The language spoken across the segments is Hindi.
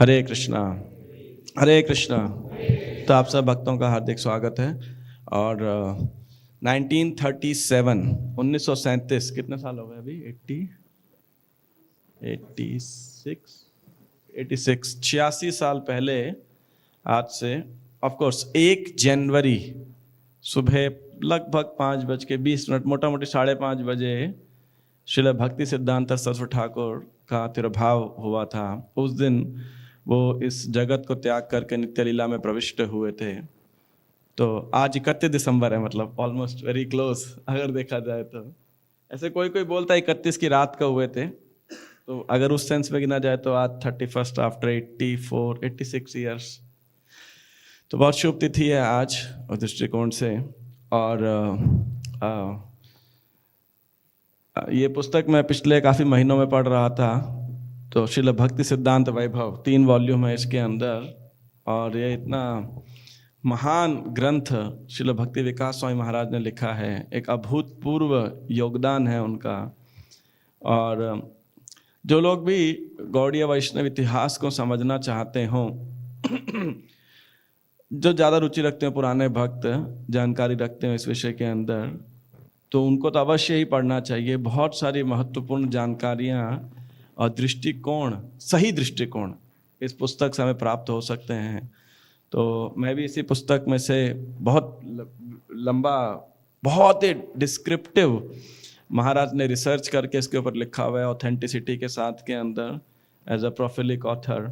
हरे कृष्णा। हरे कृष्णा। तो आप सब भक्तों का हार्दिक स्वागत है। और 1937 1937 कितने साल हो गए अभी? 86 साल पहले आज से, ऑफ कोर्स 1 जनवरी सुबह लगभग 5:20, मोटा मोटी 5:30 श्रील भक्ति सिद्धांत सरस्वती ठाकुर का तिरुभाव हुआ था। उस दिन वो इस जगत को त्याग करके नित्य लीला में प्रविष्ट हुए थे। तो आज 31 दिसंबर है, मतलब ऑलमोस्ट वेरी क्लोज अगर देखा जाए तो। ऐसे कोई कोई बोलता है 31 की रात का हुए थे, तो अगर उस सेंस में गिना जाए तो आज 31 आफ्टर 86 ईयर्स। तो बहुत शुभ तिथि है आज उस दृष्टिकोण से। और ये पुस्तक मैं पिछले काफ़ी महीनों में पढ़ रहा था। तो श्रील भक्ति सिद्धांत वैभव 3 वॉल्यूम है इसके अंदर, और ये इतना महान ग्रंथ श्रील भक्ति विकास स्वामी महाराज ने लिखा है। एक अभूतपूर्व योगदान है उनका। और जो लोग भी गौड़ीय वैष्णव इतिहास को समझना चाहते हों, जो ज़्यादा रुचि रखते हैं, पुराने भक्त जानकारी रखते हैं इस विषय के अंदर, तो उनको तो अवश्य ही पढ़ना चाहिए। बहुत सारी महत्वपूर्ण जानकारियाँ और दृष्टिकोण, सही दृष्टिकोण इस पुस्तक से हमें प्राप्त हो सकते हैं। तो मैं भी इसी पुस्तक में से बहुत लंबा, बहुत ही डिस्क्रिप्टिव महाराज ने रिसर्च करके इसके ऊपर लिखा हुआ है, ऑथेंटिसिटी के साथ के अंदर, एज अ प्रोफिलिक ऑथर।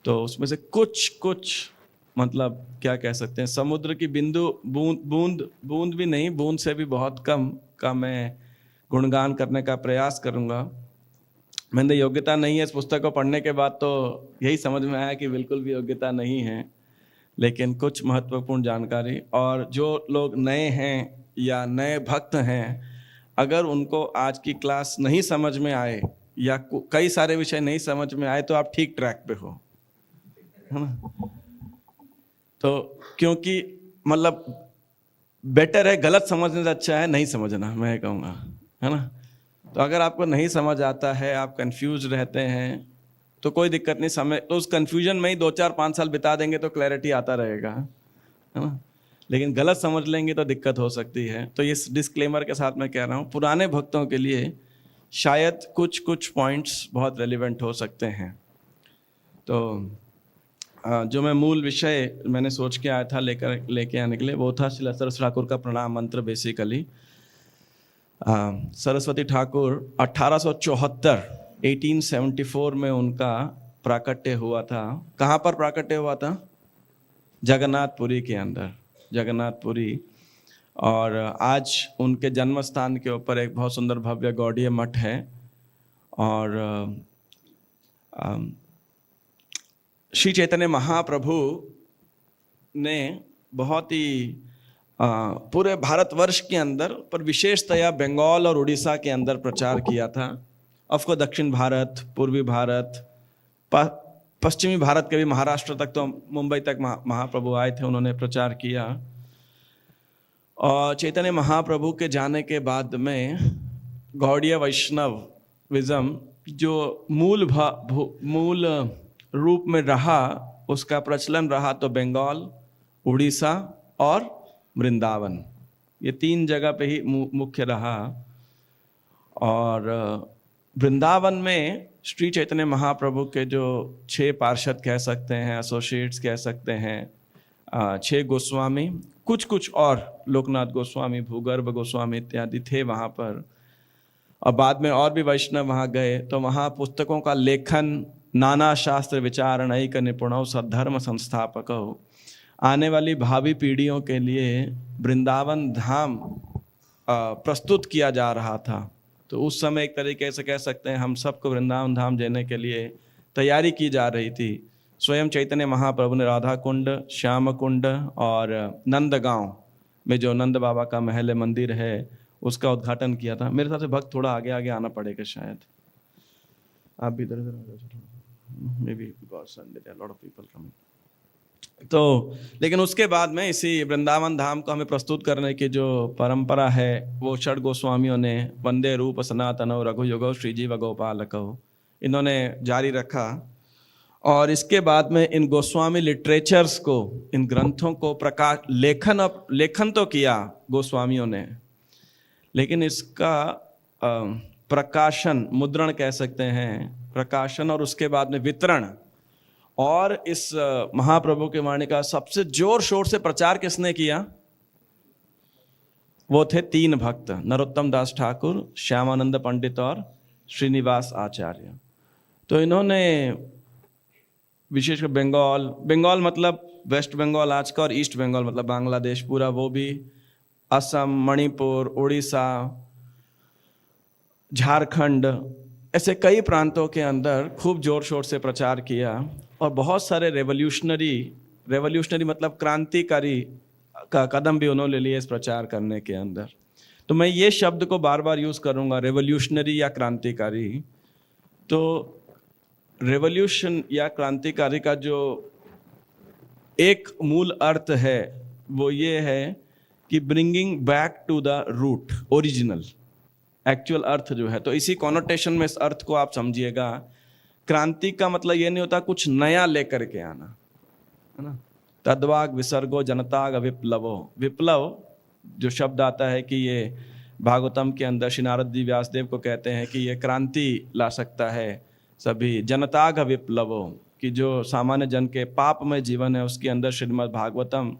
तो उसमें से कुछ मतलब क्या कह सकते हैं, समुद्र की बिंदु बूंद भी नहीं, बूंद से भी बहुत कम का मैं गुणगान करने का प्रयास करूंगा। मैंने योग्यता नहीं है इस पुस्तक को पढ़ने के बाद, तो यही समझ में आया कि बिल्कुल भी योग्यता नहीं है, लेकिन कुछ महत्वपूर्ण जानकारी। और जो लोग नए हैं या नए भक्त हैं, अगर उनको आज की क्लास नहीं समझ में आए या कई सारे विषय नहीं समझ में आए, तो आप ठीक ट्रैक पे हो, है ना। तो क्योंकि मतलब बेटर है, गलत समझने से अच्छा है नहीं समझना, मैं कहूँगा, है ना। तो अगर आपको नहीं समझ आता है, आप कंफ्यूज रहते हैं, तो कोई दिक्कत नहीं। समय तो उस कंफ्यूजन में ही 2-4-5 साल बिता देंगे तो क्लैरिटी आता रहेगा, है ना। लेकिन गलत समझ लेंगे तो दिक्कत हो सकती है। तो इस डिस्क्लेमर के साथ मैं कह रहा हूँ, पुराने भक्तों के लिए शायद कुछ पॉइंट्स बहुत रेलिवेंट हो सकते हैं। तो जो मैं मूल विषय मैंने सोच के आया था लेके आने के लिए, वो था श्री सरस्वती ठाकुर का प्रणाम मंत्र। बेसिकली सरस्वती ठाकुर 1874 में उनका प्राकट्य हुआ था। कहाँ पर प्राकट्य हुआ था? जगन्नाथपुरी के अंदर, जगन्नाथपुरी। और आज उनके जन्म स्थान के ऊपर एक बहुत सुंदर भव्य गौड़ीय मठ है। और श्री चैतन्य महाप्रभु ने बहुत ही पूरे भारतवर्ष के अंदर, पर विशेषतया बंगाल और उड़ीसा के अंदर प्रचार किया था। ऑफकोर्स दक्षिण भारत, पूर्वी भारत, पश्चिमी भारत के भी, महाराष्ट्र तक, तो मुंबई तक महाप्रभु आए थे, उन्होंने प्रचार किया। और चैतन्य महाप्रभु के जाने के बाद में गौड़ीय वैष्णविज्म जो मूल रूप में रहा, उसका प्रचलन रहा तो बंगाल, उड़ीसा और वृंदावन, ये 3 जगह पे ही मुख्य रहा। और वृंदावन में श्री चैतन्य महाप्रभु के जो 6 पार्षद कह सकते हैं, एसोसिएट्स कह सकते हैं, 6 गोस्वामी, कुछ और लोकनाथ गोस्वामी, भूगर्भ गोस्वामी इत्यादि थे वहाँ पर। और बाद में और भी वैष्णव वहाँ गए, तो वहाँ पुस्तकों का लेखन, नाना शास्त्र विचारणैक निपुणौ सद्धर्म संस्थापकौ, आने वाली भावी पीढ़ियों के लिए वृंदावन धाम प्रस्तुत किया जा रहा था। तो उस समय एक तरीके से कह सकते हैं हम सबको वृंदावन धाम जाने के लिए तैयारी की जा रही थी। स्वयं चैतन्य महाप्रभु ने राधा कुंड, श्याम कुंड और नंदगांव में जो नंद बाबा का महल मंदिर है, उसका उद्घाटन किया था। मेरे हिसाब से भक्त थोड़ा आगे आगे आना पड़ेगा शायद, आप भी इधर इधर, maybe because Sunday there are lot of people coming. तो लेकिन उसके बाद में इसी वृंदावन धाम को हमें प्रस्तुत करने की जो परंपरा है, वो षड गोस्वामियों ने, वंदे रूप सनातनो रघु युगो श्रीजीव गोपालको, इन्होंने जारी रखा। और इसके बाद में इन गोस्वामी लिटरेचर्स को, इन ग्रंथों को प्रकाश लेखन तो किया गोस्वामियों ने, लेकिन इसका प्रकाशन, मुद्रण कह सकते हैं, प्रकाशन और उसके बाद में वितरण और इस महाप्रभु की वाणी का सबसे जोर शोर से प्रचार किसने किया? वो थे 3 भक्त, नरोत्तम दास ठाकुर, श्यामानंद पंडित और श्रीनिवास आचार्य। तो इन्होंने विशेषकर बंगाल मतलब वेस्ट बंगाल आज का, और ईस्ट बंगाल मतलब बांग्लादेश पूरा, वो भी असम, मणिपुर, उड़ीसा, झारखंड, ऐसे कई प्रांतों के अंदर खूब जोर शोर से प्रचार किया और बहुत सारे रेवोल्यूशनरी मतलब क्रांतिकारी का कदम भी उन्होंने लिए इस प्रचार करने के अंदर। तो मैं ये शब्द को बार बार यूज करूंगा, रेवोल्यूशनरी या क्रांतिकारी। तो रेवोल्यूशन या क्रांतिकारी का जो एक मूल अर्थ है वो ये है कि bringing back to the root, original, actual अर्थ जो है। तो इसी कॉनोटेशन में इस अर्थ को आप समझिएगा। क्रांति का मतलब ये नहीं होता कुछ नया लेकर के आना, है ना। तद्वाग विसर्गो जनताग विप्लवो, विप्लव जो शब्द आता है कि ये भागवतम के अंदर श्री नारद जी व्यासदेव को कहते हैं कि ये क्रांति ला सकता है सभी। जनताग विप्लवो, कि जो सामान्य जन के पापमय जीवन है उसके अंदर श्रीमद् भागवतम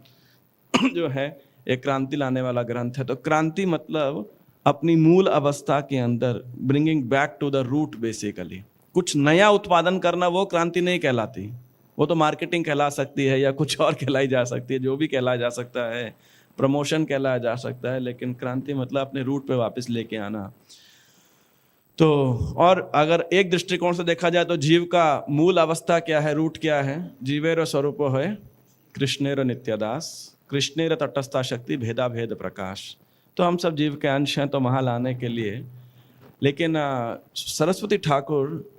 जो है एक क्रांति लाने वाला ग्रंथ है। तो क्रांति मतलब अपनी मूल अवस्था के अंदर bringing back to the root, basically कुछ नया उत्पादन करना, वो क्रांति नहीं कहलाती। वो तो मार्केटिंग कहला सकती है या कुछ और कहलाई जा सकती है, जो भी कहलाया जा सकता है, प्रमोशन कहलाया जा सकता है, लेकिन क्रांति मतलब अपने रूट पे वापस लेके आना। तो और अगर एक दृष्टिकोण से देखा जाए तो जीव का मूल अवस्था क्या है, रूट क्या है? जीवेर स्वरूपो है कृष्णेर नित्यदास, कृष्णेर तटस्था शक्ति भेदा भेद प्रकाश। तो हम सब जीव के अंश हैं, तो वहाँ लाने के लिए। लेकिन सरस्वती ठाकुर,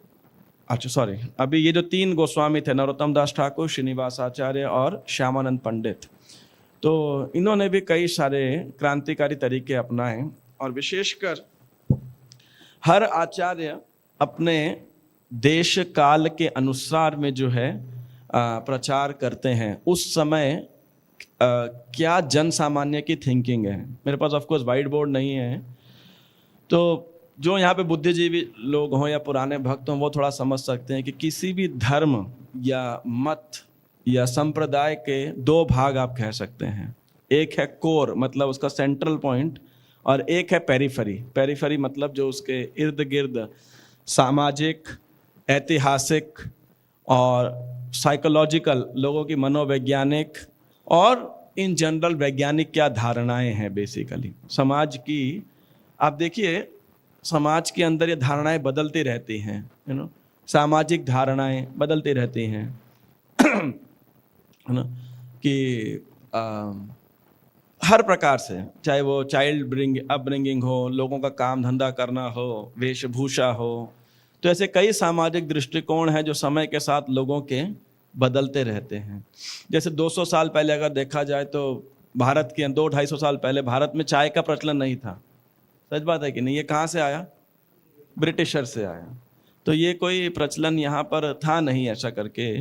अच्छा सॉरी, अभी ये जो 3 गोस्वामी थे, नरोत्तम दास ठाकुर, श्रीनिवास आचार्य और श्यामानंद पंडित, तो इन्होंने भी कई सारे क्रांतिकारी तरीके अपनाए। और विशेषकर हर आचार्य अपने देश काल के अनुसार में जो है प्रचार करते हैं। उस समय क्या जन सामान्य की थिंकिंग है। मेरे पास ऑफकोर्स वाइट बोर्ड नहीं है, तो जो यहाँ पे बुद्धिजीवी लोग हों या पुराने भक्त हों वो थोड़ा समझ सकते हैं कि किसी भी धर्म या मत या संप्रदाय के 2 भाग आप कह सकते हैं। एक है कोर, मतलब उसका सेंट्रल पॉइंट, और एक है पेरिफेरी। पेरिफेरी मतलब जो उसके इर्द गिर्द सामाजिक, ऐतिहासिक और साइकोलॉजिकल, लोगों की मनोवैज्ञानिक और इन जनरल वैज्ञानिक क्या धारणाएं हैं बेसिकली समाज की। आप देखिए समाज के अंदर ये धारणाएं बदलती रहती हैं, सामाजिक धारणाएं बदलती रहती हैं, है ना, कि हर प्रकार से, चाहे वो चाइल्ड अपब्रिंगिंग हो, लोगों का काम धंधा करना हो, वेशभूषा हो, तो ऐसे कई सामाजिक दृष्टिकोण हैं जो समय के साथ लोगों के बदलते रहते हैं। जैसे 200 साल पहले अगर देखा जाए तो भारत के 200-250 साल पहले भारत में चाय का प्रचलन नहीं था। सच बात है कि नहीं? ये कहाँ से आया? ब्रिटिशर से आया। तो ये कोई प्रचलन यहाँ पर था नहीं ऐसा करके।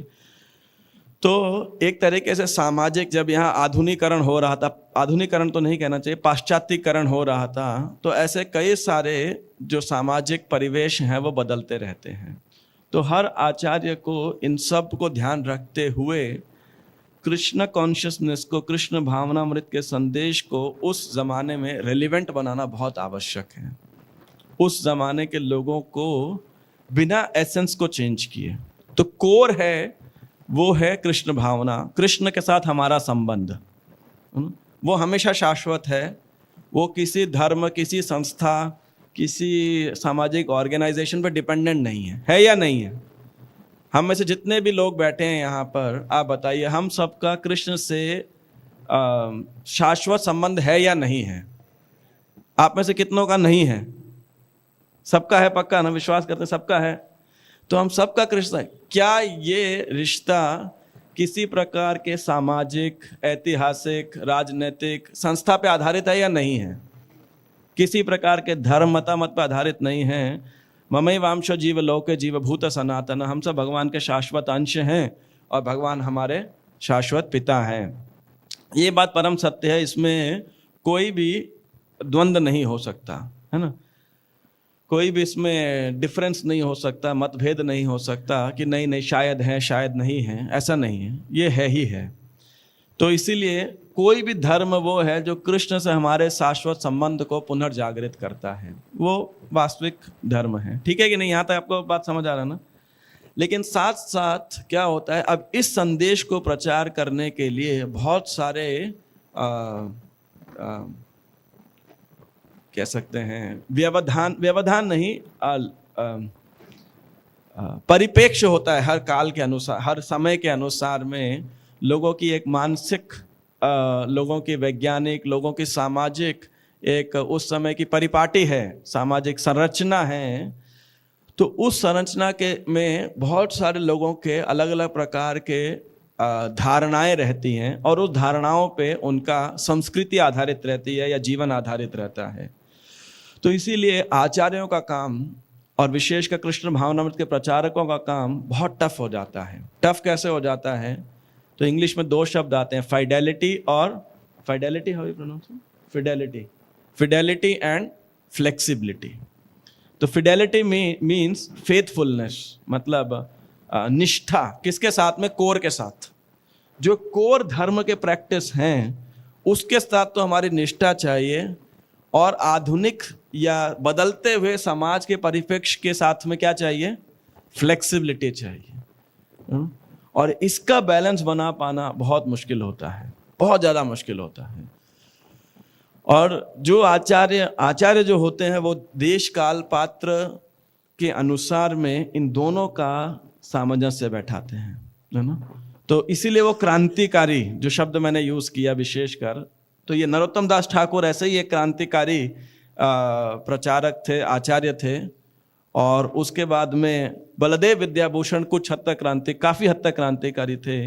तो एक तरीके से सामाजिक, जब यहाँ आधुनिकरण हो रहा था, आधुनिकरण तो नहीं कहना चाहिए, पाश्चात्यकरण हो रहा था, तो ऐसे कई सारे जो सामाजिक परिवेश हैं वो बदलते रहते हैं। तो हर आचार्य को इन सब को ध्यान रखते हुए कृष्ण कॉन्शियसनेस को, कृष्ण भावनामृत के संदेश को उस जमाने में रेलिवेंट बनाना बहुत आवश्यक है। उस जमाने के लोगों को बिना एसेंस को चेंज किए। तो कोर है वो है कृष्ण भावना, कृष्ण के साथ हमारा संबंध, वो हमेशा शाश्वत है। वो किसी धर्म, किसी संस्था, किसी सामाजिक ऑर्गेनाइजेशन पर डिपेंडेंट नहीं है या नहीं है? हम में से जितने भी लोग बैठे हैं यहाँ पर, आप बताइए, हम सबका कृष्ण से शाश्वत संबंध है या नहीं है? आप में से कितनों का नहीं है? सबका है, पक्का ना? विश्वास करते सबका है। तो हम सबका कृष्ण है। क्या ये रिश्ता किसी प्रकार के सामाजिक, ऐतिहासिक, राजनीतिक संस्था पे आधारित है या नहीं है? किसी प्रकार के धर्म, मतामत पर आधारित नहीं है। ममैवांशो जीव लोके जीव भूत सनातन, हम सब भगवान के शाश्वत अंश हैं और भगवान हमारे शाश्वत पिता हैं। ये बात परम सत्य है, इसमें कोई भी द्वंद्व नहीं हो सकता, है ना। कोई भी इसमें डिफरेंस नहीं हो सकता, मतभेद नहीं हो सकता कि नहीं नहीं शायद है शायद नहीं है, ऐसा नहीं है, ये है ही है। तो इसीलिए कोई भी धर्म वो है जो कृष्ण से हमारे शाश्वत संबंध को पुनर्जागृत करता है, वो वास्तविक धर्म है। ठीक है कि नहीं, यहाँ तक आपको बात समझ आ रहा है ना। लेकिन साथ साथ क्या होता है, अब इस संदेश को प्रचार करने के लिए बहुत सारे कह सकते हैं व्यवधान नहीं, परिप्रेक्ष्य होता है। हर काल के अनुसार, हर समय के अनुसार में लोगों की एक मानसिक, लोगों की वैज्ञानिक, लोगों की सामाजिक एक उस समय की परिपाटी है, सामाजिक संरचना है। तो उस संरचना के में बहुत सारे लोगों के अलग अलग प्रकार के धारणाएं रहती हैं और उस धारणाओं पे उनका संस्कृति आधारित रहती है या जीवन आधारित रहता है। तो इसीलिए आचार्यों का काम और विशेषकर कृष्ण भावनामृत के प्रचारकों का काम बहुत टफ हो जाता है। टफ कैसे हो जाता है, तो इंग्लिश में दो शब्द आते हैं, फाइडेलिटी और fidelity, how you pronounce, fidelity and flexibility. तो फिडेलिटी मीन्स फेथफुलनेस, मतलब निष्ठा, किसके साथ में, कोर के साथ। जो कोर धर्म के प्रैक्टिस हैं उसके साथ तो हमारी निष्ठा चाहिए, और आधुनिक या बदलते हुए समाज के परिप्रेक्ष्य के साथ में क्या चाहिए, फ्लेक्सिबिलिटी चाहिए। और इसका बैलेंस बना पाना बहुत मुश्किल होता है, बहुत ज़्यादा मुश्किल होता है। और जो आचार्य जो होते हैं वो देश काल पात्र के अनुसार में इन दोनों का सामंजस्य बैठाते हैं, है ना। तो इसीलिए वो क्रांतिकारी, जो शब्द मैंने यूज़ किया विशेषकर, तो ये नरोत्तम दास ठाकुर ऐसे ही एक क्रांतिकारी प्रचारक थे, आचार्य थे। और उसके बाद में बलदेव विद्याभूषण कुछ हद तक काफ़ी हद तक क्रांतिकारी थे।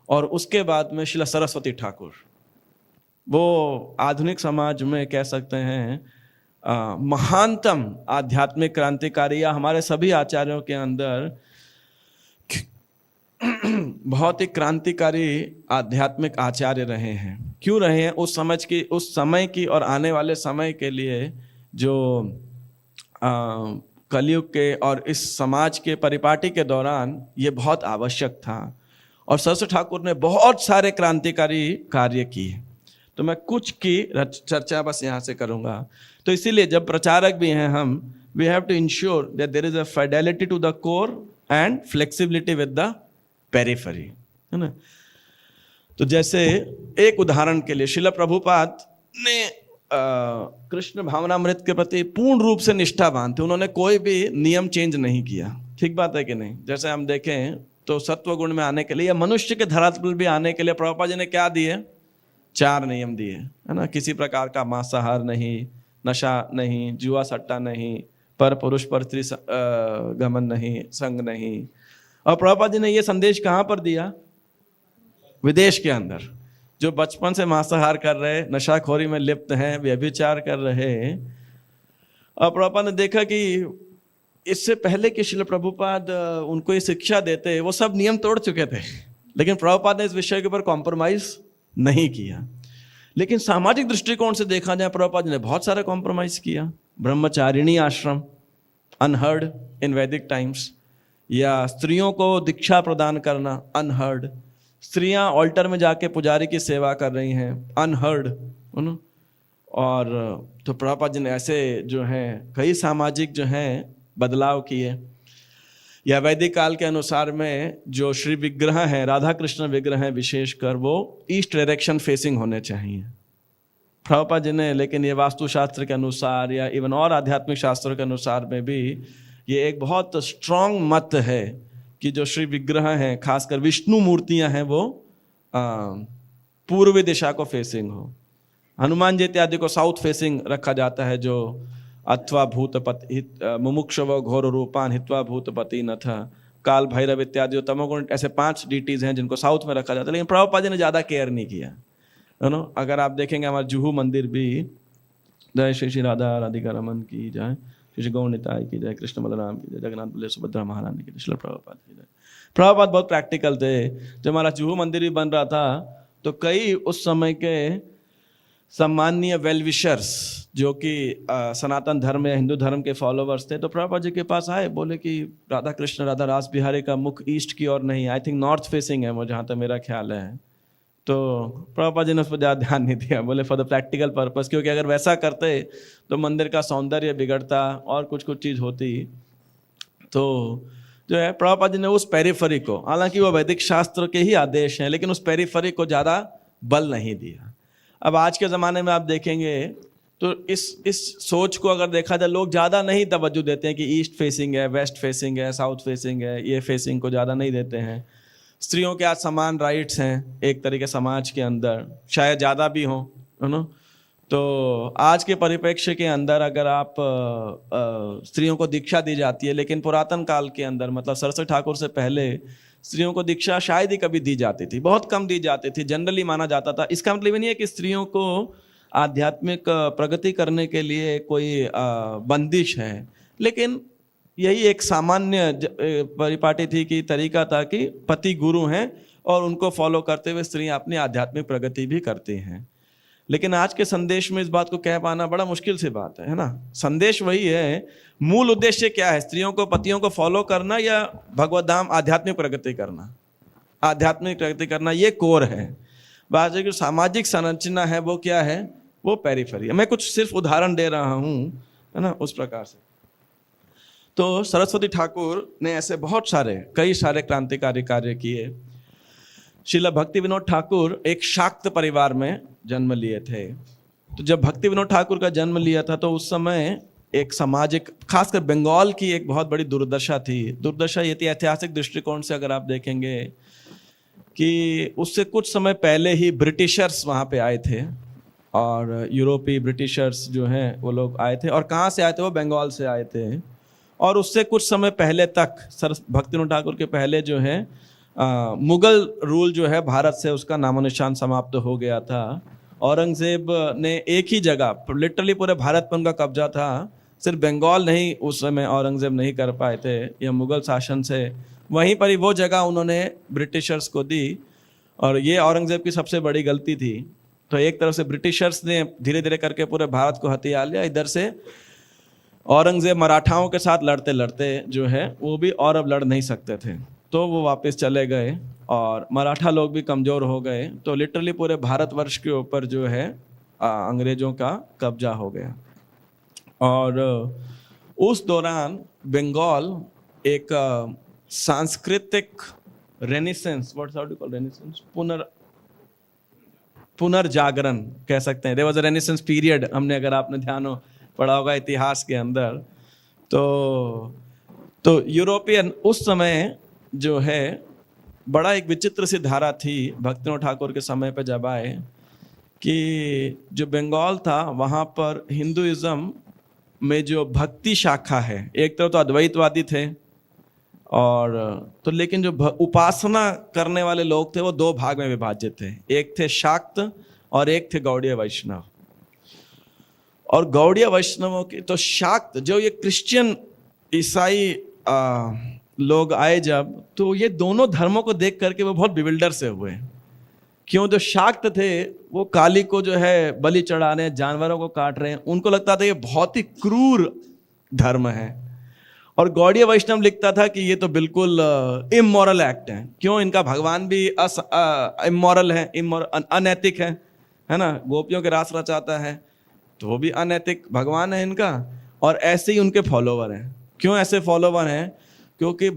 और उसके बाद में श्रील सरस्वती ठाकुर, वो आधुनिक समाज में कह सकते हैं महानतम आध्यात्मिक क्रांतिकारी, या हमारे सभी आचार्यों के अंदर बहुत ही क्रांतिकारी आध्यात्मिक आचार्य रहे हैं। क्यों रहे हैं, उस समय की और आने वाले समय के लिए जो कलयुग के और इस समाज के परिपाटी के दौरान ये बहुत आवश्यक था। और सरस्वती ठाकुर ने बहुत सारे क्रांतिकारी कार्य किए। तो मैं कुछ की चर्चा बस यहाँ से करूँगा। तो इसीलिए जब प्रचारक भी हैं हम, we have to ensure that there is a fidelity to the core and flexibility with the periphery, है ना। तो जैसे एक उदाहरण के लिए श्रील प्रभुपाद ने कृष्ण भावनामृत के प्रति पूर्ण रूप से निष्ठावान थे। उन्होंने कोई भी नियम चेंज नहीं किया, ठीक बात है कि नहीं। जैसे हम देखें तो सत्व गुण में आने के लिए या मनुष्य के धरातल पर भी आने के लिए प्रभुपाद जी ने क्या दिए, 4 नियम दिए, है ना। किसी प्रकार का मांसाहार नहीं, नशा नहीं, जुआ सट्टा नहीं, पर पुरुष पर स्त्री गमन नहीं, संग नहीं। और प्रभुपाद जी ने ये संदेश कहाँ पर दिया, विदेश के अंदर। जो बचपन से मांसाहार कर रहे, नशाखोरी में लिप्त हैं, व्यभिचार कर रहे। और प्रभुपाद ने देखा कि इससे पहले कि श्रील प्रभुपाद उनको ये शिक्षा देते, वो सब नियम तोड़ चुके थे, लेकिन प्रभुपाद ने इस विषय के ऊपर कॉम्प्रोमाइज नहीं किया। लेकिन सामाजिक दृष्टिकोण से देखा जाए, प्रभुपाद ने बहुत सारा कॉम्प्रोमाइज किया। ब्रह्मचारिणी आश्रम, अनहर्ड इन वैदिक टाइम्स, या स्त्रियों को दीक्षा प्रदान करना, अनहर्ड। स्त्रियां ऑल्टर में जाके पुजारी की सेवा कर रही हैं, अनहर्ड। और तो प्रभुपाद जी ने ऐसे जो हैं कई सामाजिक जो हैं बदलाव किए। या वैदिक काल के अनुसार में जो श्री विग्रह हैं, राधा कृष्ण विग्रह हैं विशेषकर, वो ईस्ट डायरेक्शन फेसिंग होने चाहिए प्रभुपाद जी ने। लेकिन ये वास्तुशास्त्र के अनुसार या इवन और आध्यात्मिक शास्त्रों के अनुसार में भी ये एक बहुत स्ट्रॉन्ग मत है कि जो श्री विग्रह हैं, खासकर विष्णु मूर्तियां हैं, वो पूर्वी दिशा को फेसिंग हो। हनुमान जी इत्यादि को साउथ फेसिंग रखा जाता है, जो अथवा भूतपति मुमुक्षव घोर रूपान हित्वा भूतपति नथ, काल भैरव इत्यादि तमोगुण, ऐसे 5 डीटीज हैं जिनको साउथ में रखा जाता है। लेकिन प्रभुपाद जी ने ज़्यादा केयर नहीं किया, है ना। अगर आप देखेंगे हमारे जुहू मंदिर भी, जय श्री श्री राधा राधिका रमन की जाए, श्री गौर निताई की जय, कृष्ण बलराम की जय, जगन्नाथ बलदेव सुभद्रा महारानी की जय, श्रील प्रभुपाद की जय। प्रभुपाद बहुत प्रैक्टिकल थे। जब हमारा जुहू मंदिर भी बन रहा था तो कई उस समय के सम्माननीय वेल विशर्स जो कि सनातन धर्म या हिंदू धर्म के फॉलोवर्स थे, तो प्रभुपाद जी के पास आए, बोले कि राधा कृष्ण राधा रास बिहारी का मुख ईस्ट की ओर नहीं, आई थिंक नॉर्थ फेसिंग है वो, जहाँ तक मेरा ख्याल है। तो प्रभुपाद जी ने उस पर ज़्यादा ध्यान नहीं दिया, बोले फॉर द प्रैक्टिकल पर्पस, क्योंकि अगर वैसा करते तो मंदिर का सौंदर्य बिगड़ता और कुछ कुछ चीज़ होती। तो जो है प्रभुपाद जी ने उस पेरिफरी को, हालांकि वो वैदिक शास्त्र के ही आदेश हैं, लेकिन उस पेरिफरी को ज़्यादा बल नहीं दिया। अब आज के ज़माने में आप देखेंगे तो इस सोच को अगर देखा जाए, लोग ज़्यादा नहीं तवज्जो देते हैं कि ईस्ट फेसिंग है, वेस्ट फेसिंग है, साउथ फेसिंग है, ये फेसिंग को ज़्यादा नहीं देते हैं। स्त्रियों के आज समान राइट्स हैं एक तरीके समाज के अंदर, शायद ज़्यादा भी हों, है ना। तो आज के परिप्रेक्ष्य के अंदर अगर आप स्त्रियों को दीक्षा दी जाती है, लेकिन पुरातन काल के अंदर मतलब सरस्वती ठाकुर से पहले स्त्रियों को दीक्षा शायद ही कभी दी जाती थी, बहुत कम दी जाती थी, जनरली माना जाता था। इसका मतलब ये नहीं है कि स्त्रियों को आध्यात्मिक प्रगति करने के लिए कोई बंदिश है, लेकिन यही एक सामान्य परिपाटी थी कि तरीका था कि पति गुरु हैं और उनको फॉलो करते हुए स्त्रियां अपनी आध्यात्मिक प्रगति भी करती हैं। लेकिन आज के संदेश में इस बात को कह पाना बड़ा मुश्किल से बात है ना। संदेश वही है, मूल उद्देश्य क्या है, स्त्रियों को पतियों को फॉलो करना या भगवत धाम आध्यात्मिक प्रगति करना। आध्यात्मिक प्रगति करना ये कोर है। बात है कि सामाजिक संरचना है वो क्या है, वो पेरिफेरी। मैं कुछ सिर्फ उदाहरण दे रहा हूँ, है ना, उस प्रकार से। तो सरस्वती ठाकुर ने ऐसे बहुत सारे कई सारे क्रांतिकारी कार्य किए। श्रील भक्ति विनोद ठाकुर एक शाक्त परिवार में जन्म लिए थे। तो जब भक्ति विनोद ठाकुर का जन्म लिया था तो उस समय एक सामाजिक, खासकर बंगाल की एक बहुत बड़ी दुर्दशा थी। दुर्दशा ये थी ऐतिहासिक दृष्टिकोण से, अगर आप देखेंगे कि उससे कुछ समय पहले ही ब्रिटिशर्स वहाँ पे आए थे और यूरोपीय ब्रिटिशर्स जो हैं वो लोग आए थे। और कहाँ से आए थे, वो बंगाल से आए थे। और उससे कुछ समय पहले तक भक्ति विनोद ठाकुर के पहले जो है मुगल रूल जो है भारत से उसका नामो निशान समाप्त हो गया था। औरंगजेब ने एक ही जगह, लिटरली पूरे भारत पर उनका कब्जा था, सिर्फ बंगाल नहीं उस समय औरंगजेब नहीं कर पाए थे या मुगल शासन से, वहीं पर ही वो जगह उन्होंने ब्रिटिशर्स को दी। और ये औरंगजेब की सबसे बड़ी गलती थी। तो एक तरफ से ब्रिटिशर्स ने धीरे धीरे करके पूरे भारत को हथिया लिया, इधर से औरंगजेब मराठाओं के साथ लड़ते लड़ते जो है वो भी और अब लड़ नहीं सकते थे, तो वो वापस चले गए और मराठा लोग भी कमज़ोर हो गए। तो लिटरली पूरे भारतवर्ष के ऊपर जो है अंग्रेज़ों का कब्जा हो गया। और उस दौरान बंगाल एक सांस्कृतिक renaissance, what's how to call renaissance, पुनर्जागरण कह सकते हैं। There was a renaissance period, हमने अगर आपने ध्यान पढ़ा होगा इतिहास के अंदर। तो यूरोपियन उस समय जो है बड़ा एक विचित्र सी धारा थी भक्ति विनोद ठाकुर के समय पे जब आए कि जो बंगाल था वहाँ पर हिंदुइज्म में जो भक्ति शाखा है, एक तरफ तो अद्वैतवादी थे और तो, लेकिन जो उपासना करने वाले लोग थे वो दो भाग में विभाजित थे। एक थे शाक्त और एक थे गौड़ीय वैष्णव। और गौड़ीय वैष्णवों के तो शाक्त जो ये क्रिश्चियन ईसाई लोग आए जब, तो ये दोनों धर्मों को देख करके वो बहुत बिविल्डर से हुए। क्यों, जो शाक्त थे वो काली को जो है बलि चढ़ा रहे हैं, जानवरों को काट रहे हैं, उनको लगता था ये बहुत ही क्रूर धर्म है। और गौड़ीय वैष्णव लिखता था कि ये तो बिल्कुल इमोरल एक्ट है। क्यों, इनका भगवान भी इमोरल है, अनैतिक है ना। गोपियों के रास रचाता है तो वो भी अनैतिक भगवान है इनका। और ऐसे ही उनके फॉलोवर हैं। क्यों ऐसे फॉलोवर हैं, क्योंकि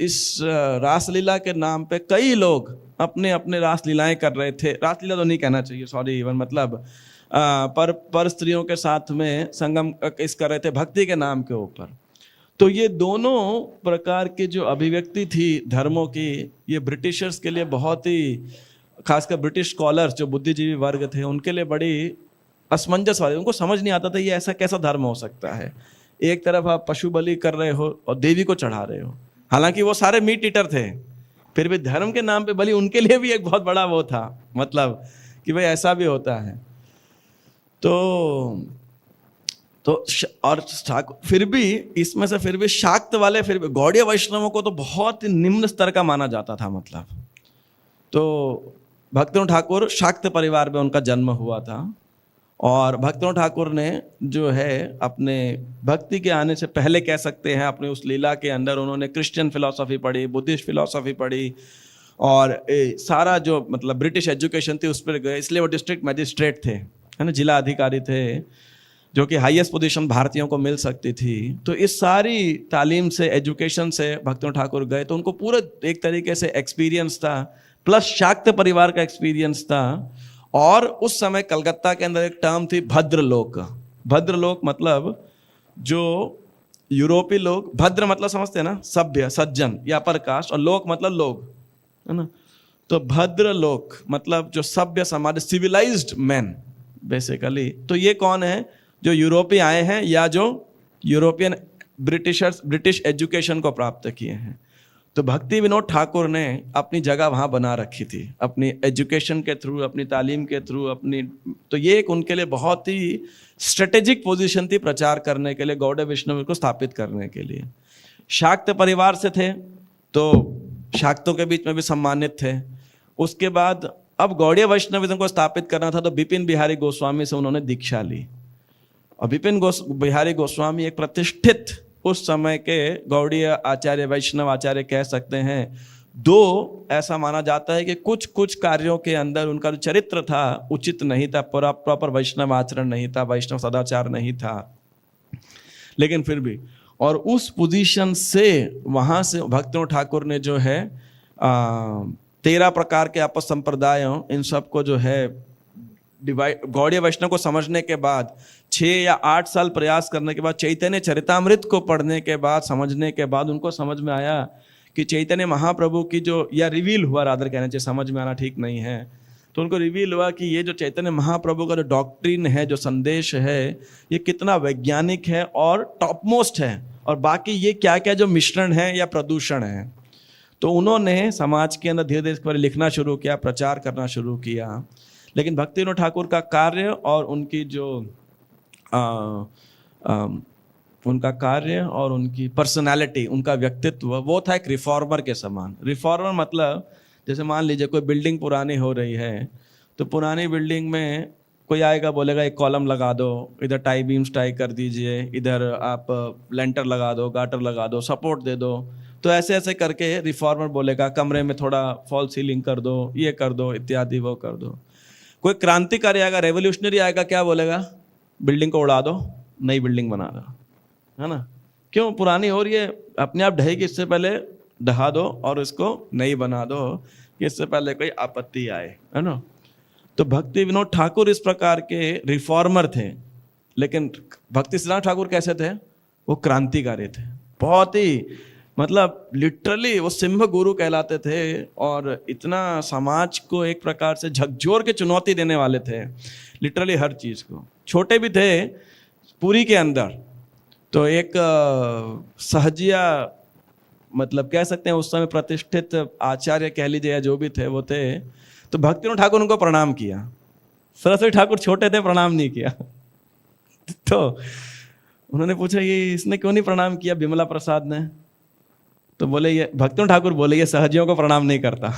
इस रासलीला के नाम पे कई लोग अपने अपने रासलीलाएं कर रहे थे। रासलीला तो नहीं कहना चाहिए, सॉरी, इवन मतलब पर स्त्रियों के साथ में संगम इस कर रहे थे भक्ति के नाम के ऊपर। तो ये दोनों प्रकार की जो अभिव्यक्ति थी धर्मों की, ये ब्रिटिशर्स के लिए बहुत ही, खासकर ब्रिटिश स्कॉलर्स जो बुद्धिजीवी वर्ग थे उनके लिए बड़ी असमंजस वाली, उनको समझ नहीं आता था ये ऐसा कैसा धर्म हो सकता है। एक तरफ आप पशु बलि कर रहे हो और देवी को चढ़ा रहे हो, हालांकि वो सारे मीट ईटर थे, फिर भी धर्म के नाम पे बलि उनके लिए भी एक बहुत बड़ा वो था, मतलब कि भाई ऐसा भी होता है। तो तो और फिर भी इसमें से फिर भी शाक्त वाले, फिर भी गौड़ीय वैष्णवों को तो बहुत निम्न स्तर का माना जाता था। मतलब तो भक्तिविनोद ठाकुर शाक्त परिवार में उनका जन्म हुआ था, और भक्तिविनोद ठाकुर ने जो है अपने भक्ति के आने से पहले कह सकते हैं अपने उस लीला के अंदर उन्होंने क्रिश्चियन फिलॉसफी पढ़ी, बुद्धिस्ट फिलॉसफी पढ़ी, और सारा जो मतलब ब्रिटिश एजुकेशन थी उस पर गए। इसलिए वो डिस्ट्रिक्ट मजिस्ट्रेट थे, है ना, जिला अधिकारी थे, जो कि हाईएस्ट पोजीशन भारतीयों को मिल सकती थी। तो इस सारी तालीम से, एजुकेशन से भक्तिविनोद ठाकुर गए, तो उनको पूरा एक तरीके से एक्सपीरियंस था, प्लस शाक्त परिवार का एक्सपीरियंस था। और उस समय कलकत्ता के अंदर एक टर्म थी भद्रलोक। भद्रलोक मतलब जो यूरोपीय लोग, भद्र मतलब समझते हैं ना, सभ्य, सज्जन या अपर कास्ट, और लोक मतलब लोग, है ना। तो भद्रलोक मतलब जो सभ्य समाज, सिविलाइज्ड मैन बेसिकली। तो ये कौन है? जो यूरोपीय आए हैं या जो यूरोपियन ब्रिटिशर्स, ब्रिटिश एजुकेशन को प्राप्त किए हैं। तो भक्ति विनोद ठाकुर ने अपनी जगह वहाँ बना रखी थी, अपनी एजुकेशन के थ्रू, अपनी तालीम के थ्रू, अपनी। तो ये एक उनके लिए बहुत ही स्ट्रेटेजिक पोजीशन थी प्रचार करने के लिए, गौड़ीय वैष्णव को स्थापित करने के लिए। शाक्त परिवार से थे तो शाक्तों के बीच में भी सम्मानित थे। उसके बाद अब गौड़ीय वैष्णविज्म को स्थापित करना था, तो बिपिन बिहारी गोस्वामी से उन्होंने दीक्षा ली। और बिपिन बिहारी गोस्वामी एक प्रतिष्ठित उस समय के गौड़ीय आचार्य, वैष्णव आचार्य कह सकते हैं। दो ऐसा माना जाता है कि कुछ कुछ कार्यों के अंदर उनका जो चरित्र था उचित नहीं था, प्रॉपर वैष्णव आचरण नहीं था, वैष्णव सदाचार नहीं था, लेकिन फिर भी। और उस पोजीशन से वहाँ से भक्तिविनोद ठाकुर ने जो है 13 प्रकार के आपस संप्रदायों, इन सबको जो है डिवाइड, गौड़ीय वैष्णव को समझने के बाद 6 या 8 साल प्रयास करने के बाद, चैतन्य चरितामृत को पढ़ने के बाद, समझने के बाद उनको समझ में आया कि चैतन्य महाप्रभु की जो, या रिवील हुआ रादर कहना चाहिए, समझ में आना ठीक नहीं है, तो उनको रिवील हुआ कि ये जो चैतन्य महाप्रभु का जो डॉक्ट्रिन है, जो संदेश है, ये कितना वैज्ञानिक है और टॉप मोस्ट है, और बाकी ये क्या क्या जो मिश्रण है या प्रदूषण है। तो उन्होंने समाज के अंदर धीरे धीरे इस पर लिखना शुरू किया, प्रचार करना शुरू किया। लेकिन भक्तिविनोद ठाकुर का कार्य और उनकी जो उनका कार्य और उनकी पर्सनालिटी, उनका व्यक्तित्व, वो था एक रिफॉर्मर के समान। रिफॉर्मर मतलब जैसे मान लीजिए कोई बिल्डिंग पुरानी हो रही है, तो पुरानी बिल्डिंग में कोई आएगा बोलेगा एक कॉलम लगा दो, इधर टाई बीम्स टाई कर दीजिए, इधर आप लेंटर लगा दो, गाटर लगा दो, सपोर्ट दे दो। तो ऐसे ऐसे करके रिफॉर्मर बोलेगा कमरे में थोड़ा फॉल सीलिंग कर दो, ये कर दो, इत्यादि वो कर दो। कोई क्रांतिकारी आएगा, रेवोल्यूशनरी आएगा, क्या बोलेगा? बिल्डिंग को उड़ा दो, नई बिल्डिंग बना दो, है ना। क्यों? पुरानी हो रही है, अपने आप ढहेगी, इससे पहले ढहा दो और इसको नई बना दो, कि इससे पहले कोई आपत्ति आए, है ना। तो भक्ति विनोद ठाकुर इस प्रकार के रिफॉर्मर थे। लेकिन भक्ति सिद्धांत ठाकुर कैसे थे? वो क्रांतिकारी थे, बहुत ही, मतलब लिटरली वो सिंह गुरु कहलाते थे, और इतना समाज को एक प्रकार से झकझोर के चुनौती देने वाले थे, लिटरली हर चीज़ को। छोटे भी थे पुरी के अंदर, तो एक सहजिया, मतलब कह सकते हैं उस समय प्रतिष्ठित आचार्य कह लीजिए या जो भी थे वो थे। तो भक्तिविनोद ठाकुर उनको प्रणाम किया। सरस्वती ठाकुर छोटे थे, प्रणाम नहीं किया। तो उन्होंने पूछा ये इसने क्यों नहीं प्रणाम किया, बिमला प्रसाद ने? तो बोले, ये भक्तिविनोद ठाकुर बोले, ये सहजियों को प्रणाम नहीं करता।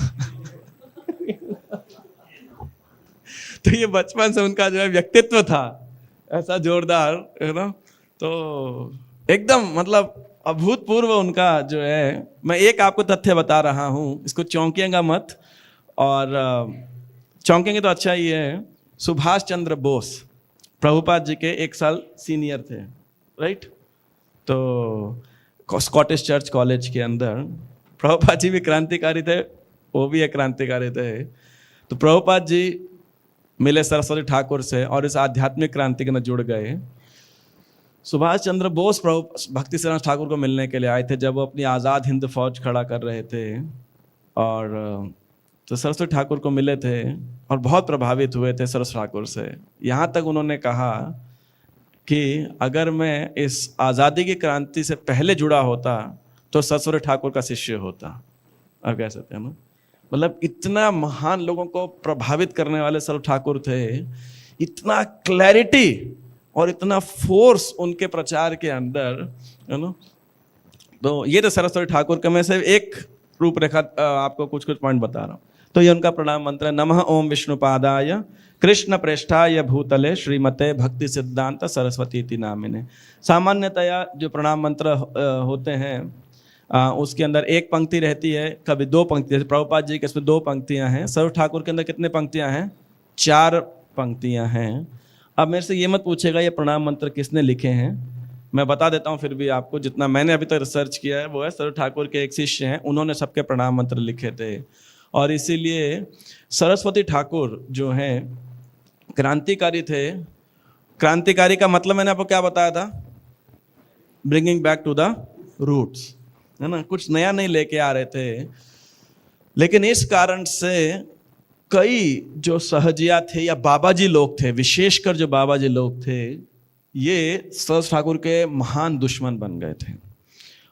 तो ये बचपन से उनका जो है व्यक्तित्व था ऐसा जोरदार, है ना। तो एकदम मतलब अभूतपूर्व उनका जो है। मैं एक आपको तथ्य बता रहा हूँ, इसको चौंकिएगा मत, और चौंकेंगे तो अच्छा ही है। सुभाष चंद्र बोस प्रभुपाद जी के 1 साल सीनियर थे, राइट। तो स्कॉटिश चर्च कॉलेज के अंदर प्रभुपाद जी भी क्रांतिकारी थे, वो भी एक क्रांतिकारी थे। तो प्रभुपाद जी मिले सरस्वती ठाकुर से और इस आध्यात्मिक क्रांति के अंदर जुड़ गए। सुभाष चंद्र बोस भक्ति सिद्धांत ठाकुर को मिलने के लिए आए थे जब वो अपनी आज़ाद हिंद फौज खड़ा कर रहे थे, और तो सरस्वती ठाकुर को मिले थे और बहुत प्रभावित हुए थे सरस्वती ठाकुर से। यहाँ तक उन्होंने कहा कि अगर मैं इस आज़ादी की क्रांति से पहले जुड़ा होता तो सरस्वती ठाकुर का शिष्य होता। आप कह सकते हैं ना, मतलब इतना महान लोगों को प्रभावित करने वाले सरस्वती ठाकुर थे, इतना क्लैरिटी और इतना फोर्स उनके प्रचार के अंदर, है ना। तो ये तो सरस्वती ठाकुर का मैं से एक रूपरेखा आपको कुछ कुछ पॉइंट बता रहा हूँ। तो ये उनका प्रणाम मंत्र है, नमः ओम विष्णुपादाय कृष्ण प्रेष्ठाय भूतले श्रीमते भक्ति सिद्धांत सरस्वती इति नामिने। सामान्यतया जो प्रणाम मंत्र होते हैं उसके अंदर एक पंक्ति रहती है, कभी दो पंक्ति, जैसे प्रभुपाद जी के इसमें दो पंक्तियां हैं। सर्व ठाकुर के अंदर कितने पंक्तियां हैं? 4 पंक्तियां हैं। अब मेरे से ये मत पूछेगा ये प्रणाम मंत्र किसने लिखे हैं, मैं बता देता हूँ फिर भी आपको। जितना मैंने अभी तक रिसर्च किया है वो है सर्व ठाकुर के एक शिष्य हैं, उन्होंने सबके प्रणाम मंत्र लिखे थे। और इसीलिए सरस्वती ठाकुर जो हैं क्रांतिकारी थे। क्रांतिकारी का मतलब मैंने आपको क्या बताया था? Bringing back to the roots, है ना। कुछ नया नहीं लेके आ रहे थे, लेकिन इस कारण से कई जो सहजिया थे या बाबाजी लोग थे, विशेषकर जो बाबाजी लोग थे, ये सरस्वती ठाकुर के महान दुश्मन बन गए थे।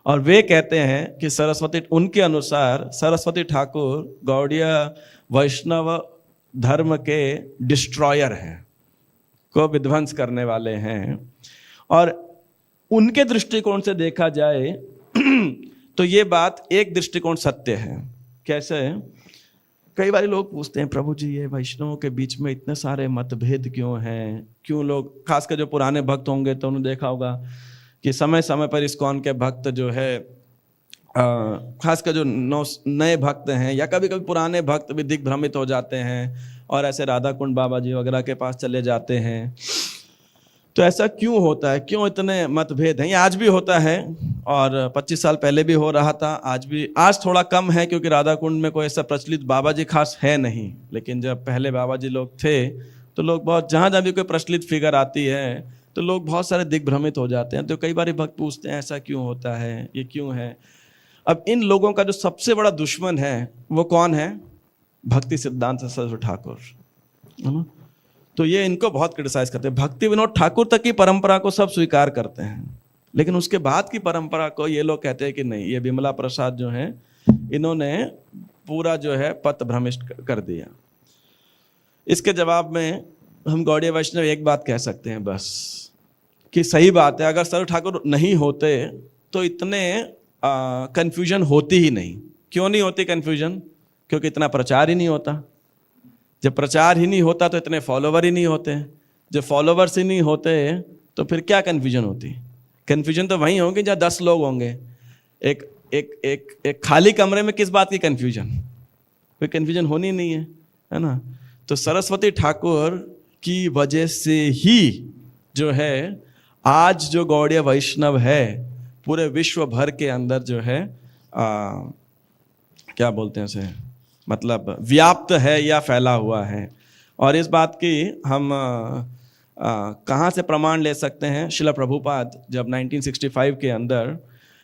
और वे कहते हैं कि सरस्वती, उनके अनुसार सरस्वती ठाकुर गौड़ीय वैष्णव धर्म के डिस्ट्रॉयर हैं, को विध्वंस करने वाले हैं। और उनके दृष्टिकोण से देखा जाए तो ये बात एक दृष्टिकोण सत्य है। कैसे? कई बार लोग पूछते हैं, प्रभु जी ये वैष्णवों के बीच में इतने सारे मतभेद क्यों हैं, क्यों लोग, खासकर जो पुराने भक्त होंगे तो उन्होंने देखा होगा कि समय समय पर इस्कॉन के भक्त जो है, खासकर जो नए भक्त हैं या कभी कभी पुराने भक्त भी दिग्भ्रमित हो जाते हैं और ऐसे राधा कुंड बाबा जी वगैरह के पास चले जाते हैं। तो ऐसा क्यों होता है, क्यों इतने मतभेद हैं? ये आज भी होता है और 25 साल पहले भी हो रहा था, आज भी। आज थोड़ा कम है क्योंकि राधा कुंड में कोई ऐसा प्रचलित बाबा जी खास है नहीं, लेकिन जब पहले बाबा जी लोग थे तो लोग बहुत, जहाँ जहाँ भी कोई प्रचलित फिगर आती है तो लोग बहुत सारे दिग्भ्रमित हो जाते हैं। तो कई बार भक्त पूछते हैं ऐसा क्यों होता है, ये क्यों है? अब इन लोगों का जो सबसे बड़ा दुश्मन है वो कौन है? भक्ति सिद्धांत सरस्वती ठाकुर, है ना। तो ये इनको बहुत क्रिटिसाइज करते हैं। भक्ति विनोद ठाकुर तक की परंपरा को सब स्वीकार करते हैं, लेकिन उसके बाद की परंपरा को ये लोग कहते हैं कि नहीं, ये विमला प्रसाद जो है इन्होंने पूरा जो है पथ भ्रमिष्ट कर दिया। इसके जवाब में हम गौड़ीय वैष्णव एक बात कह सकते हैं बस, कि सही बात है, अगर सर्व ठाकुर नहीं होते तो इतने कंफ्यूजन होती ही नहीं। क्यों नहीं होती कंफ्यूजन? क्योंकि इतना प्रचार ही नहीं होता। जब प्रचार ही नहीं होता तो इतने फॉलोवर ही नहीं होते। जब फॉलोवर्स ही नहीं होते तो फिर क्या कन्फ्यूजन होती? कन्फ्यूजन तो वहीं होंगे जहाँ 10 लोग होंगे। एक एक एक एक खाली कमरे में किस बात की कन्फ्यूजन? कोई कन्फ्यूजन होनी नहीं है ना। तो सरस्वती ठाकुर की वजह से ही जो है आज जो गौड़ीय वैष्णव है पूरे विश्व भर के अंदर जो है क्या बोलते हैं उसे, मतलब व्याप्त है या फैला हुआ है। और इस बात की हम कहाँ से प्रमाण ले सकते हैं? शिला प्रभुपाद जब 1965 के अंदर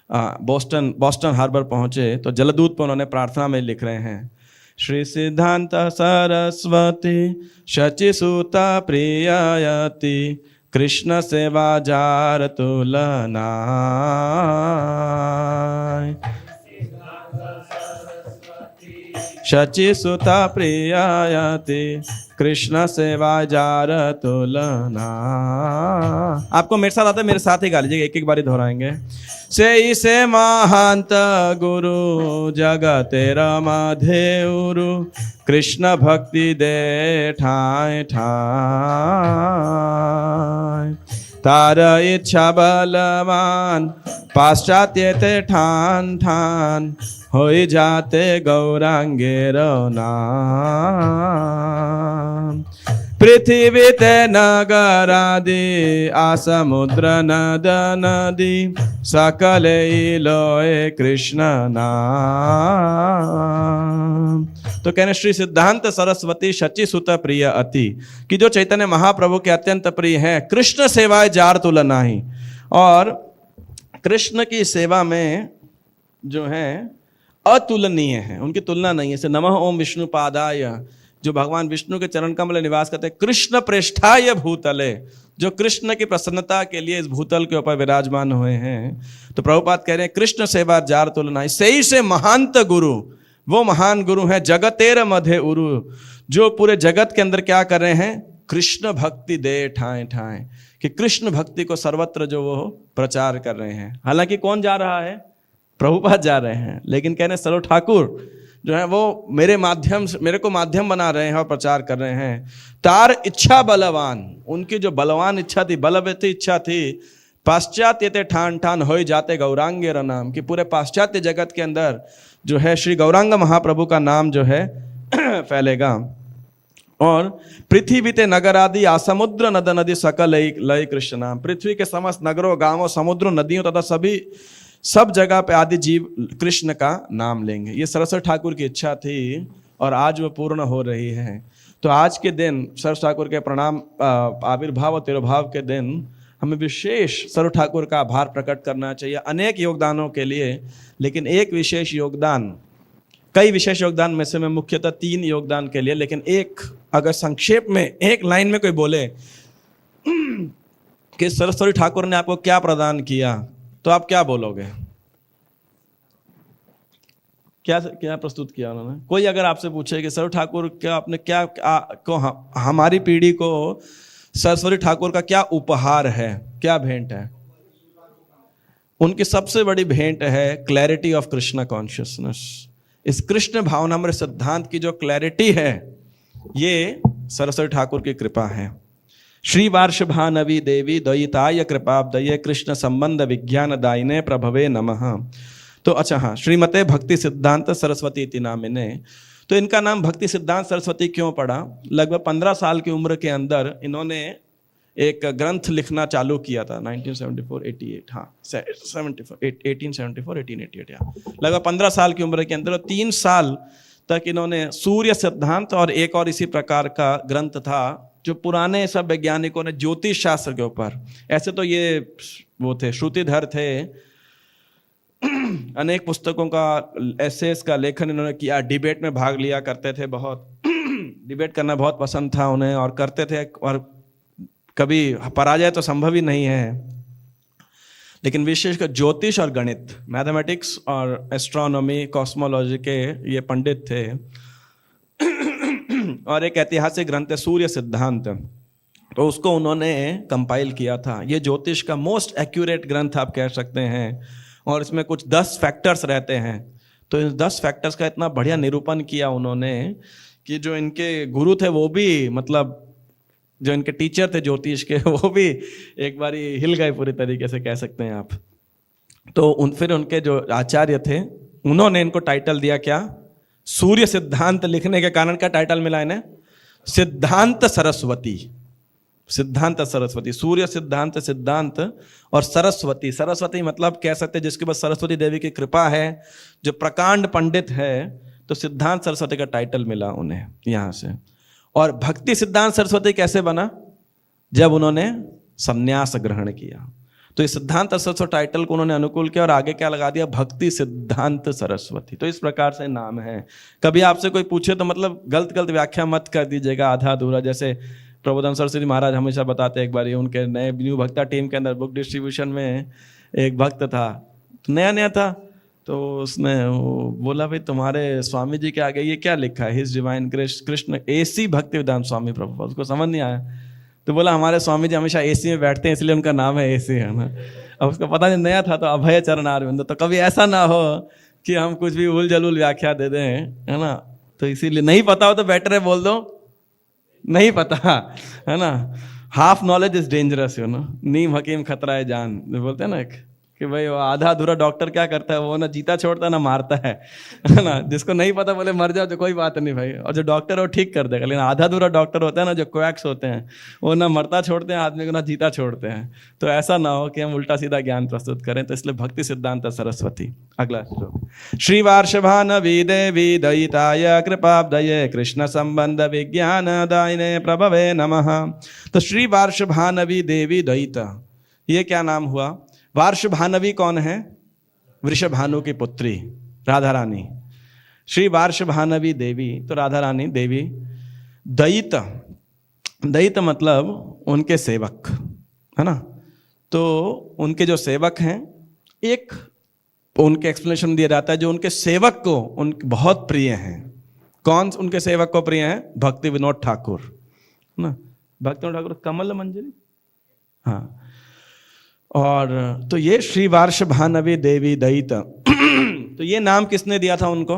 बॉस्टन हार्बर पहुँचे तो जलदूत पर उन्होंने प्रार्थना में लिख रहे हैं, श्री सिद्धांत सरस्वती शचिसुता प्रिययति कृष्ण सेवा जार तुलना। शचिसुता प्रिययति कृष्ण सेवा जार तुलना। आपको मेरे साथ आता है, मेरे साथ ही गा लीजिएगा, एक एक बारी दोहराएंगे। से महांत गुरु जगतेरा माधेउरु कृष्ण भक्ति दे ठाय ठाय। तार इच्छा बलवान पाश्चात्य ते ठान ठान हो जाते गौरांगेर नाम। पृथ्वी ते नगरादि आसमुद्र नद नदी सकले लोए कृष्ण नाम। तो कहने श्री सिद्धांत सरस्वती शचि सुत प्रिय अति, कि जो चैतन्य महाप्रभु के अत्यंत प्रिय हैं, कृष्ण सेवाए जार तुलना ही। और कृष्ण की सेवा में जो है अतुलनीय है, उनकी तुलना नहीं है। से नमः ओम विष्णु पादाय, जो भगवान विष्णु के चरण कमल निवास करते हैं, कृष्ण प्रेष्ठाय भूतले, जो कृष्ण की प्रसन्नता के लिए इस भूतल के ऊपर विराजमान हुए हैं। तो प्रभुपाद कह रहे हैं कृष्ण सेवा जार तुलना, सही से महांत गुरु, वो महान गुरु है जगतेर मध्य उरु, जो पूरे जगत के अंदर क्या कर रहे हैं? कृष्ण भक्ति दे ठाए ठाए। कि कृष्ण भक्ति को सर्वत्र जो वो प्रचार कर रहे हैं। हालांकि कौन जा रहा है? प्रभुपाद जा रहे हैं, लेकिन कह रहे सरो ठाकुर जो है वो मेरे को माध्यम बना रहे हैं और प्रचार कर रहे हैं। तार इच्छा बलवान, उनकी जो बलवान इच्छा थी, बलवती इच्छा थी, पाश्चात्य ते ठान ठान हो जाते गौरांगे नाम, कि पूरे पाश्चात्य जगत के अंदर जो है श्री गौरांग महाप्रभु का नाम जो है फैलेगा। और पृथ्वी ते नगर आदि आसमुद्र नद नदी सकल लय कृष्ण नाम, पृथ्वी के समस्त नगरों गांवों समुद्रों नदियों तथा सब जगह पे आदि जीव कृष्ण का नाम लेंगे। ये सरस्वती ठाकुर की इच्छा थी और आज वो पूर्ण हो रही है। तो आज के दिन सरस्वती ठाकुर के प्रणाम आविर्भाव और तिरुभाव के दिन हमें विशेष सरस्वती ठाकुर का आभार प्रकट करना चाहिए अनेक योगदानों के लिए। लेकिन एक विशेष योगदान, कई विशेष योगदान में से मैं मुख्यतः 3 योगदान के लिए, लेकिन एक अगर संक्षेप में एक लाइन में कोई बोले कि सरस्वती ठाकुर ने आपको क्या प्रदान किया, तो आप क्या बोलोगे? क्या प्रस्तुत किया उन्होंने? कोई अगर आपसे पूछे कि सरस्वती ठाकुर क्या आपने हमारी पीढ़ी को सरस्वती ठाकुर का क्या उपहार है, क्या भेंट है? उनकी सबसे बड़ी भेंट है क्लैरिटी ऑफ कृष्ण कॉन्शियसनेस। इस कृष्ण भावनामृत सिद्धांत की जो क्लैरिटी है, ये सरस्वती ठाकुर की कृपा है। श्री वार्षभानवी देवी दयिताय कृपाब्दये कृष्ण संबंध विज्ञान दायिने प्रभवे नमः। तो अच्छा हाँ, श्रीमते भक्ति सिद्धांत सरस्वती इति नामिने। तो इनका नाम भक्ति सिद्धांत सरस्वती क्यों पड़ा? लगभग 15 साल की उम्र के अंदर इन्होंने एक ग्रंथ लिखना चालू किया था 1874 1888 लगभग 15 साल की उम्र के अंदर। 3 साल तक इन्होंने सूर्य सिद्धांत और एक और इसी प्रकार का ग्रंथ था जो पुराने सब वैज्ञानिकों ने ज्योतिष शास्त्र के ऊपर, ऐसे तो ये वो थे श्रुतिधर थे, अनेक पुस्तकों का एसेस का लेखन इन्होंने किया, डिबेट में भाग लिया करते थे, बहुत डिबेट करना बहुत पसंद था उन्हें और करते थे, और कभी पराजय तो संभव ही नहीं है। लेकिन विशेषकर ज्योतिष और गणित, मैथमेटिक्स और एस्ट्रोनॉमी, कॉस्मोलॉजी के ये पंडित थे। और एक ऐतिहासिक ग्रंथ है सूर्य सिद्धांत, तो उसको उन्होंने कंपाइल किया था। ये ज्योतिष का मोस्ट एक्यूरेट ग्रंथ आप कह सकते हैं, और इसमें कुछ 10 फैक्टर्स रहते हैं। तो इन 10 फैक्टर्स का इतना बढ़िया निरूपण किया उन्होंने कि जो इनके गुरु थे वो भी, मतलब जो इनके टीचर थे ज्योतिष के, वो भी एक बारी हिल गए पूरी तरीके से, कह सकते हैं आप। तो फिर उनके जो आचार्य थे उन्होंने इनको टाइटल दिया क्या? सूर्य सिद्धांत लिखने के कारण क्या टाइटल मिला इन्हें? सिद्धांत सरस्वती। सिद्धांत सरस्वती, सूर्य सिद्धांत, सिद्धांत और सरस्वती। सरस्वती मतलब कह सकते हैं जिसके पास सरस्वती देवी की कृपा है, जो प्रकांड पंडित है, तो सिद्धांत सरस्वती का टाइटल मिला उन्हें यहाँ से। और भक्ति सिद्धांत सरस्वती कैसे बना? जब उन्होंने संन्यास ग्रहण किया। तो इस सिद्धांत सरस्वती टाइटल को उन्होंने अनुकूल किया और आगे क्या लगा दिया? भक्ति सिद्धांत सरस्वती। तो इस प्रकार से नाम है। कभी आपसे कोई पूछे तो मतलब गलत व्याख्या मत कर दीजिएगा, आधा अधूरा। जैसे प्रबोधन सरस्वती महाराज हमेशा बताते हैं, एक बार उनके नए न्यू भक्ता टीम के अंदर बुक डिस्ट्रीब्यूशन में एक भक्त था, तो नया था, तो उसने बोला भाई तुम्हारे स्वामी जी के आगे ये क्या लिखा है? हिज डिवाइन कृष्ण एसी भक्ति वेदांत स्वामी प्रभुपाद। उसको समझ नहीं आया, तो बोला हमारे स्वामी जी हमेशा एसी में बैठते हैं इसलिए उनका नाम है एसी, है ना। अब उसको पता नहीं, नया था, तो अभय चरण अरविंद। तो कभी ऐसा ना हो कि हम कुछ भी उल जलूल व्याख्या दे दें, है ना। तो इसीलिए नहीं पता हो तो बेटर है बोल दो नहीं पता, है ना। Half knowledge is dangerous, you know. नीम हकीम खतरा है जान, बोलते हैं ना कि भाई वो आधा अधूरा डॉक्टर क्या करता है, वो ना जीता छोड़ता ना मारता है ना। जिसको नहीं पता बोले मर जाओ तो कोई बात नहीं भाई, और जो डॉक्टर है वो ठीक कर देगा। लेकिन आधा अधूरा डॉक्टर होता है ना, जो क्वैक्स होते हैं, वो ना मरता छोड़ते हैं आदमी को ना जीता छोड़ते हैं। तो ऐसा ना हो कि हम उल्टा सीधा ज्ञान प्रस्तुत करें। तो इसलिए भक्ति सिद्धांत सरस्वती। अगला श्लोक। श्री वार्षभानवी देवी दयिताय कृपाब्दये कृष्ण संबंध विज्ञान दायिने प्रभवे नमः। तो श्री वार्षभानवी देवी दयिता, ये क्या नाम हुआ? वार्षभानवी कौन है? वृषभानु की पुत्री राधा रानी। श्री वार्षभानवी देवी, तो राधा रानी देवी। दयित, दयित मतलब उनके सेवक, है ना। तो उनके जो सेवक हैं, एक उनके एक्सप्लेनेशन दिया जाता है जो उनके सेवक को उनके बहुत प्रिय हैं। कौन उनके सेवक को प्रिय हैं? भक्ति विनोद ठाकुर, ना। भक्ति विनोद ठाकुर कमल मंजरी, हाँ, और तो ये श्री वार्ष भानवी देवी दयित तो ये नाम किसने दिया था उनको?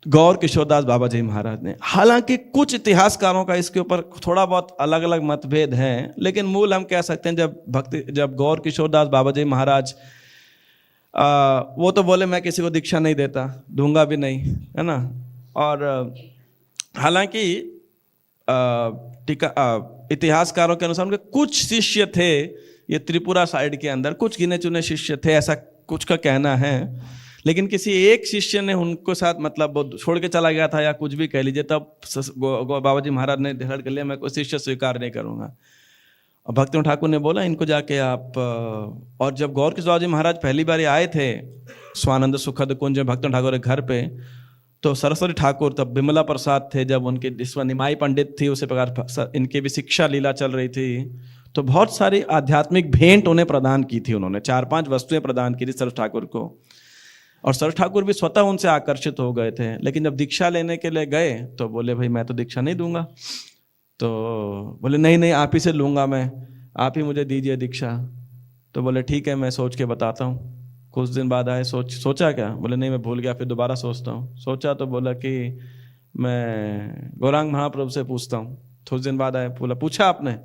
गौर किशोरदास बाबा जी महाराज ने। हालांकि कुछ इतिहासकारों का इसके ऊपर थोड़ा बहुत अलग अलग मतभेद हैं, लेकिन मूल हम कह सकते हैं जब गौर किशोरदास बाबा जी महाराज वो तो बोले मैं किसी को दीक्षा नहीं देता, दूंगा भी नहीं, है ना। और हालांकि इतिहासकारों के अनुसार उनके कुछ शिष्य थे ये त्रिपुरा साइड के अंदर, कुछ गिने चुने शिष्य थे, ऐसा कुछ का कहना है। लेकिन किसी एक शिष्य ने उनको साथ मतलब वो छोड़ के चला गया था या कुछ भी कह लीजिए, तब बाबा जी महाराज ने डिसाइड कर लिया मैं कोई शिष्य स्वीकार नहीं करूंगा। और भक्तिनाथ ठाकुर ने बोला इनको जाके आप और जब गौर किशोर जी महाराज पहली बार आए थे स्वानंद सुखद कुंज भक्तिनाथ ठाकुर के घर पे, तो सरस्वती ठाकुर तब बिमला प्रसाद थे, जब उनके जिसमें निमाई पंडित थी उसी प्रकार इनकी भी शिक्षा लीला चल रही थी। तो बहुत सारी आध्यात्मिक भेंट उन्हें प्रदान की थी, उन्होंने 4-5 वस्तुएं प्रदान की थी सरस ठाकुर को, और सरस ठाकुर भी स्वतः उनसे आकर्षित हो गए थे। लेकिन जब दीक्षा लेने के लिए गए तो बोले भाई मैं तो दीक्षा नहीं दूंगा। तो बोले नहीं नहीं आप ही से लूंगा मैं, आप ही मुझे दीजिए दीक्षा। तो बोले ठीक है मैं सोच के बताता हूँ। कुछ दिन बाद आए, सोचा क्या? बोले नहीं मैं भूल गया, फिर दोबारा सोचता हूँ। सोचा तो बोला कि मैं गौरांग महाप्रभु से पूछता हूँ। थोड़े दिन बाद आए, बोला पूछा आपने?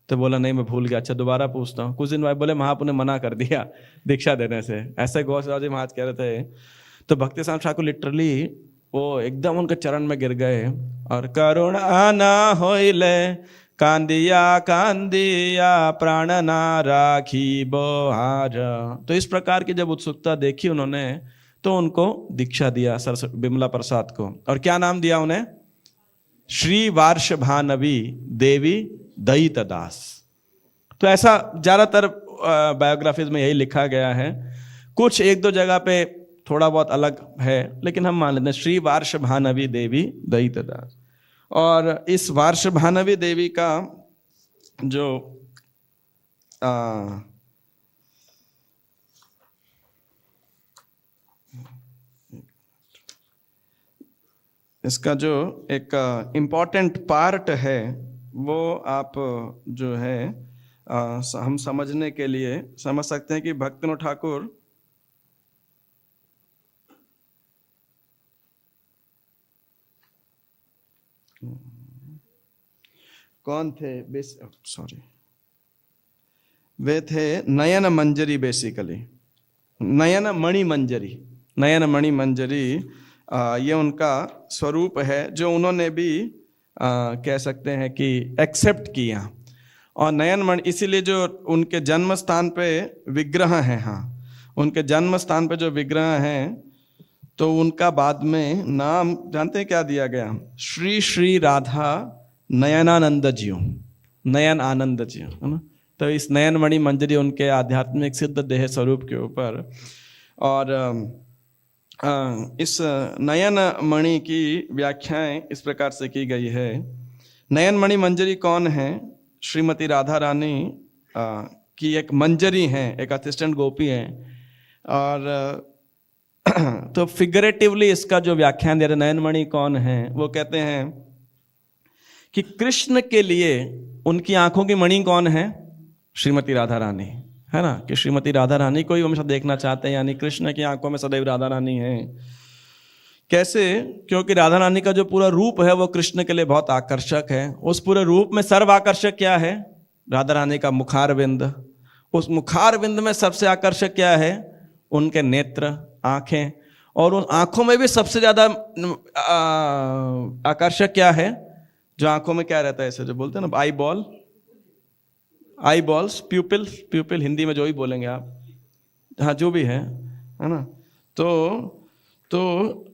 तो बोला नहीं मैं भूल गया, अच्छा दोबारा पूछता हूँ। कुछ दिन बाद बोले महाप्रभु ने मना कर दिया दीक्षा देने से। ऐसे गौर जी महाराज कह रहे थे। तो भक्ति साहब ठाकुर लिटरली वो एकदम उनके चरण में गिर गए और करुणा ना होइले कांदिया कांदिया प्राण ना राखी बोहार। तो इस प्रकार की जब उत्सुकता देखी उन्होंने तो उनको दीक्षा दिया बिमला प्रसाद को। और क्या नाम दिया उन्हें? श्री वार्ष भानवी देवी दयित दास। तो ऐसा ज्यादातर बायोग्राफीज में यही लिखा गया है। कुछ एक दो जगह पे थोड़ा बहुत अलग है, लेकिन हम मान लेते हैं श्री वार्ष भानवी देवी दयित दास। और इस वार्ष भानवी देवी का जो इसका जो एक इम्पॉर्टेंट पार्ट है वो आप जो है हम समझने के लिए समझ सकते हैं कि भक्तिनाथ ठाकुर कौन थे? सॉरी, वे थे नयन मंजरी, बेसिकली नयन मणि मंजरी। नयन मणि मंजरी ये उनका स्वरूप है जो उन्होंने भी कह सकते हैं कि एक्सेप्ट किया। और नयन मणि इसीलिए जो उनके जन्म स्थान पे विग्रह हैं, हाँ उनके जन्म स्थान पे जो विग्रह हैं तो उनका बाद में नाम जानते हैं क्या दिया गया? श्री श्री राधा नयनानंद जी, नयन आनंद जी, है ना। तो इस नयन मणि मंजरी उनके आध्यात्मिक सिद्ध देह स्वरूप के ऊपर। और इस नयन मणि की व्याख्याएं इस प्रकार से की गई है। नयन मणि मंजरी कौन है? श्रीमती राधा रानी की एक मंजरी हैं, एक असिस्टेंट गोपी हैं। और तो फिगरेटिवली इसका जो व्याख्यान दे रहे नयन मणि कौन है, वो कहते हैं कि कृष्ण के लिए उनकी आंखों की मणि कौन है? श्रीमती राधा रानी, है ना। कि श्रीमती राधा रानी को ही हमेशा देखना चाहते हैं, यानी कृष्ण की आंखों में सदैव राधा रानी है। कैसे? क्योंकि राधा रानी का जो पूरा रूप है वो कृष्ण के लिए बहुत आकर्षक है। उस पूरे रूप में सर्व आकर्षक क्या है? राधा रानी का मुखारविंद। उस मुखारविंद में सबसे आकर्षक क्या है? उनके नेत्र, आंखें। और उन आंखों में भी सबसे ज्यादा आकर्षक क्या है? जो आंखों में क्या रहता है, ऐसे जो बोलते हैं ना आई बॉल, आई बॉल्स, प्यूपिल, प्यूपिल हिंदी में जो भी बोलेंगे आप, हाँ जो भी है ना। तो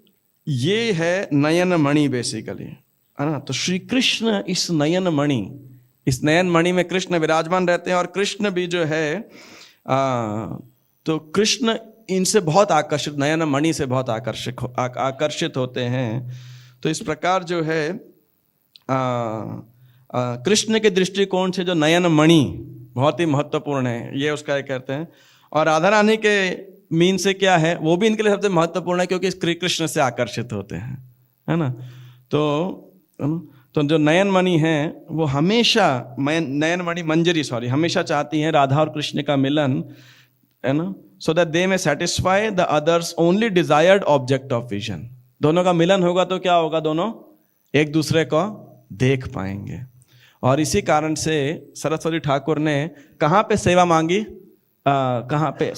ये है नयन मणि बेसिकली, है ना। तो श्री कृष्ण इस नयन मणि, इस नयन मणि में कृष्ण विराजमान रहते हैं। और कृष्ण भी जो है तो कृष्ण इनसे बहुत आकर्षित, नयन मणि से बहुत आकर्षित होते हैं। तो इस प्रकार जो है कृष्ण के दृष्टिकोण से जो नयन मणि बहुत ही महत्वपूर्ण है, ये उसका एक कहते हैं। और राधा रानी के मीन से क्या है, वो भी इनके लिए सबसे महत्वपूर्ण है, क्योंकि कृष्ण से आकर्षित होते हैं, है ना। तो जो नयनमणि हैं वो हमेशा, नयनमणि मंजरी हमेशा चाहती हैं राधा और कृष्ण का मिलन, है ना, सो दैट दे में satisfy the others only desired object of vision. दोनों का मिलन होगा तो क्या होगा, दोनों एक दूसरे को देख पाएंगे। और इसी कारण से सरस्वती ठाकुर ने कहाँ पे सेवा मांगी, कहाँ पे,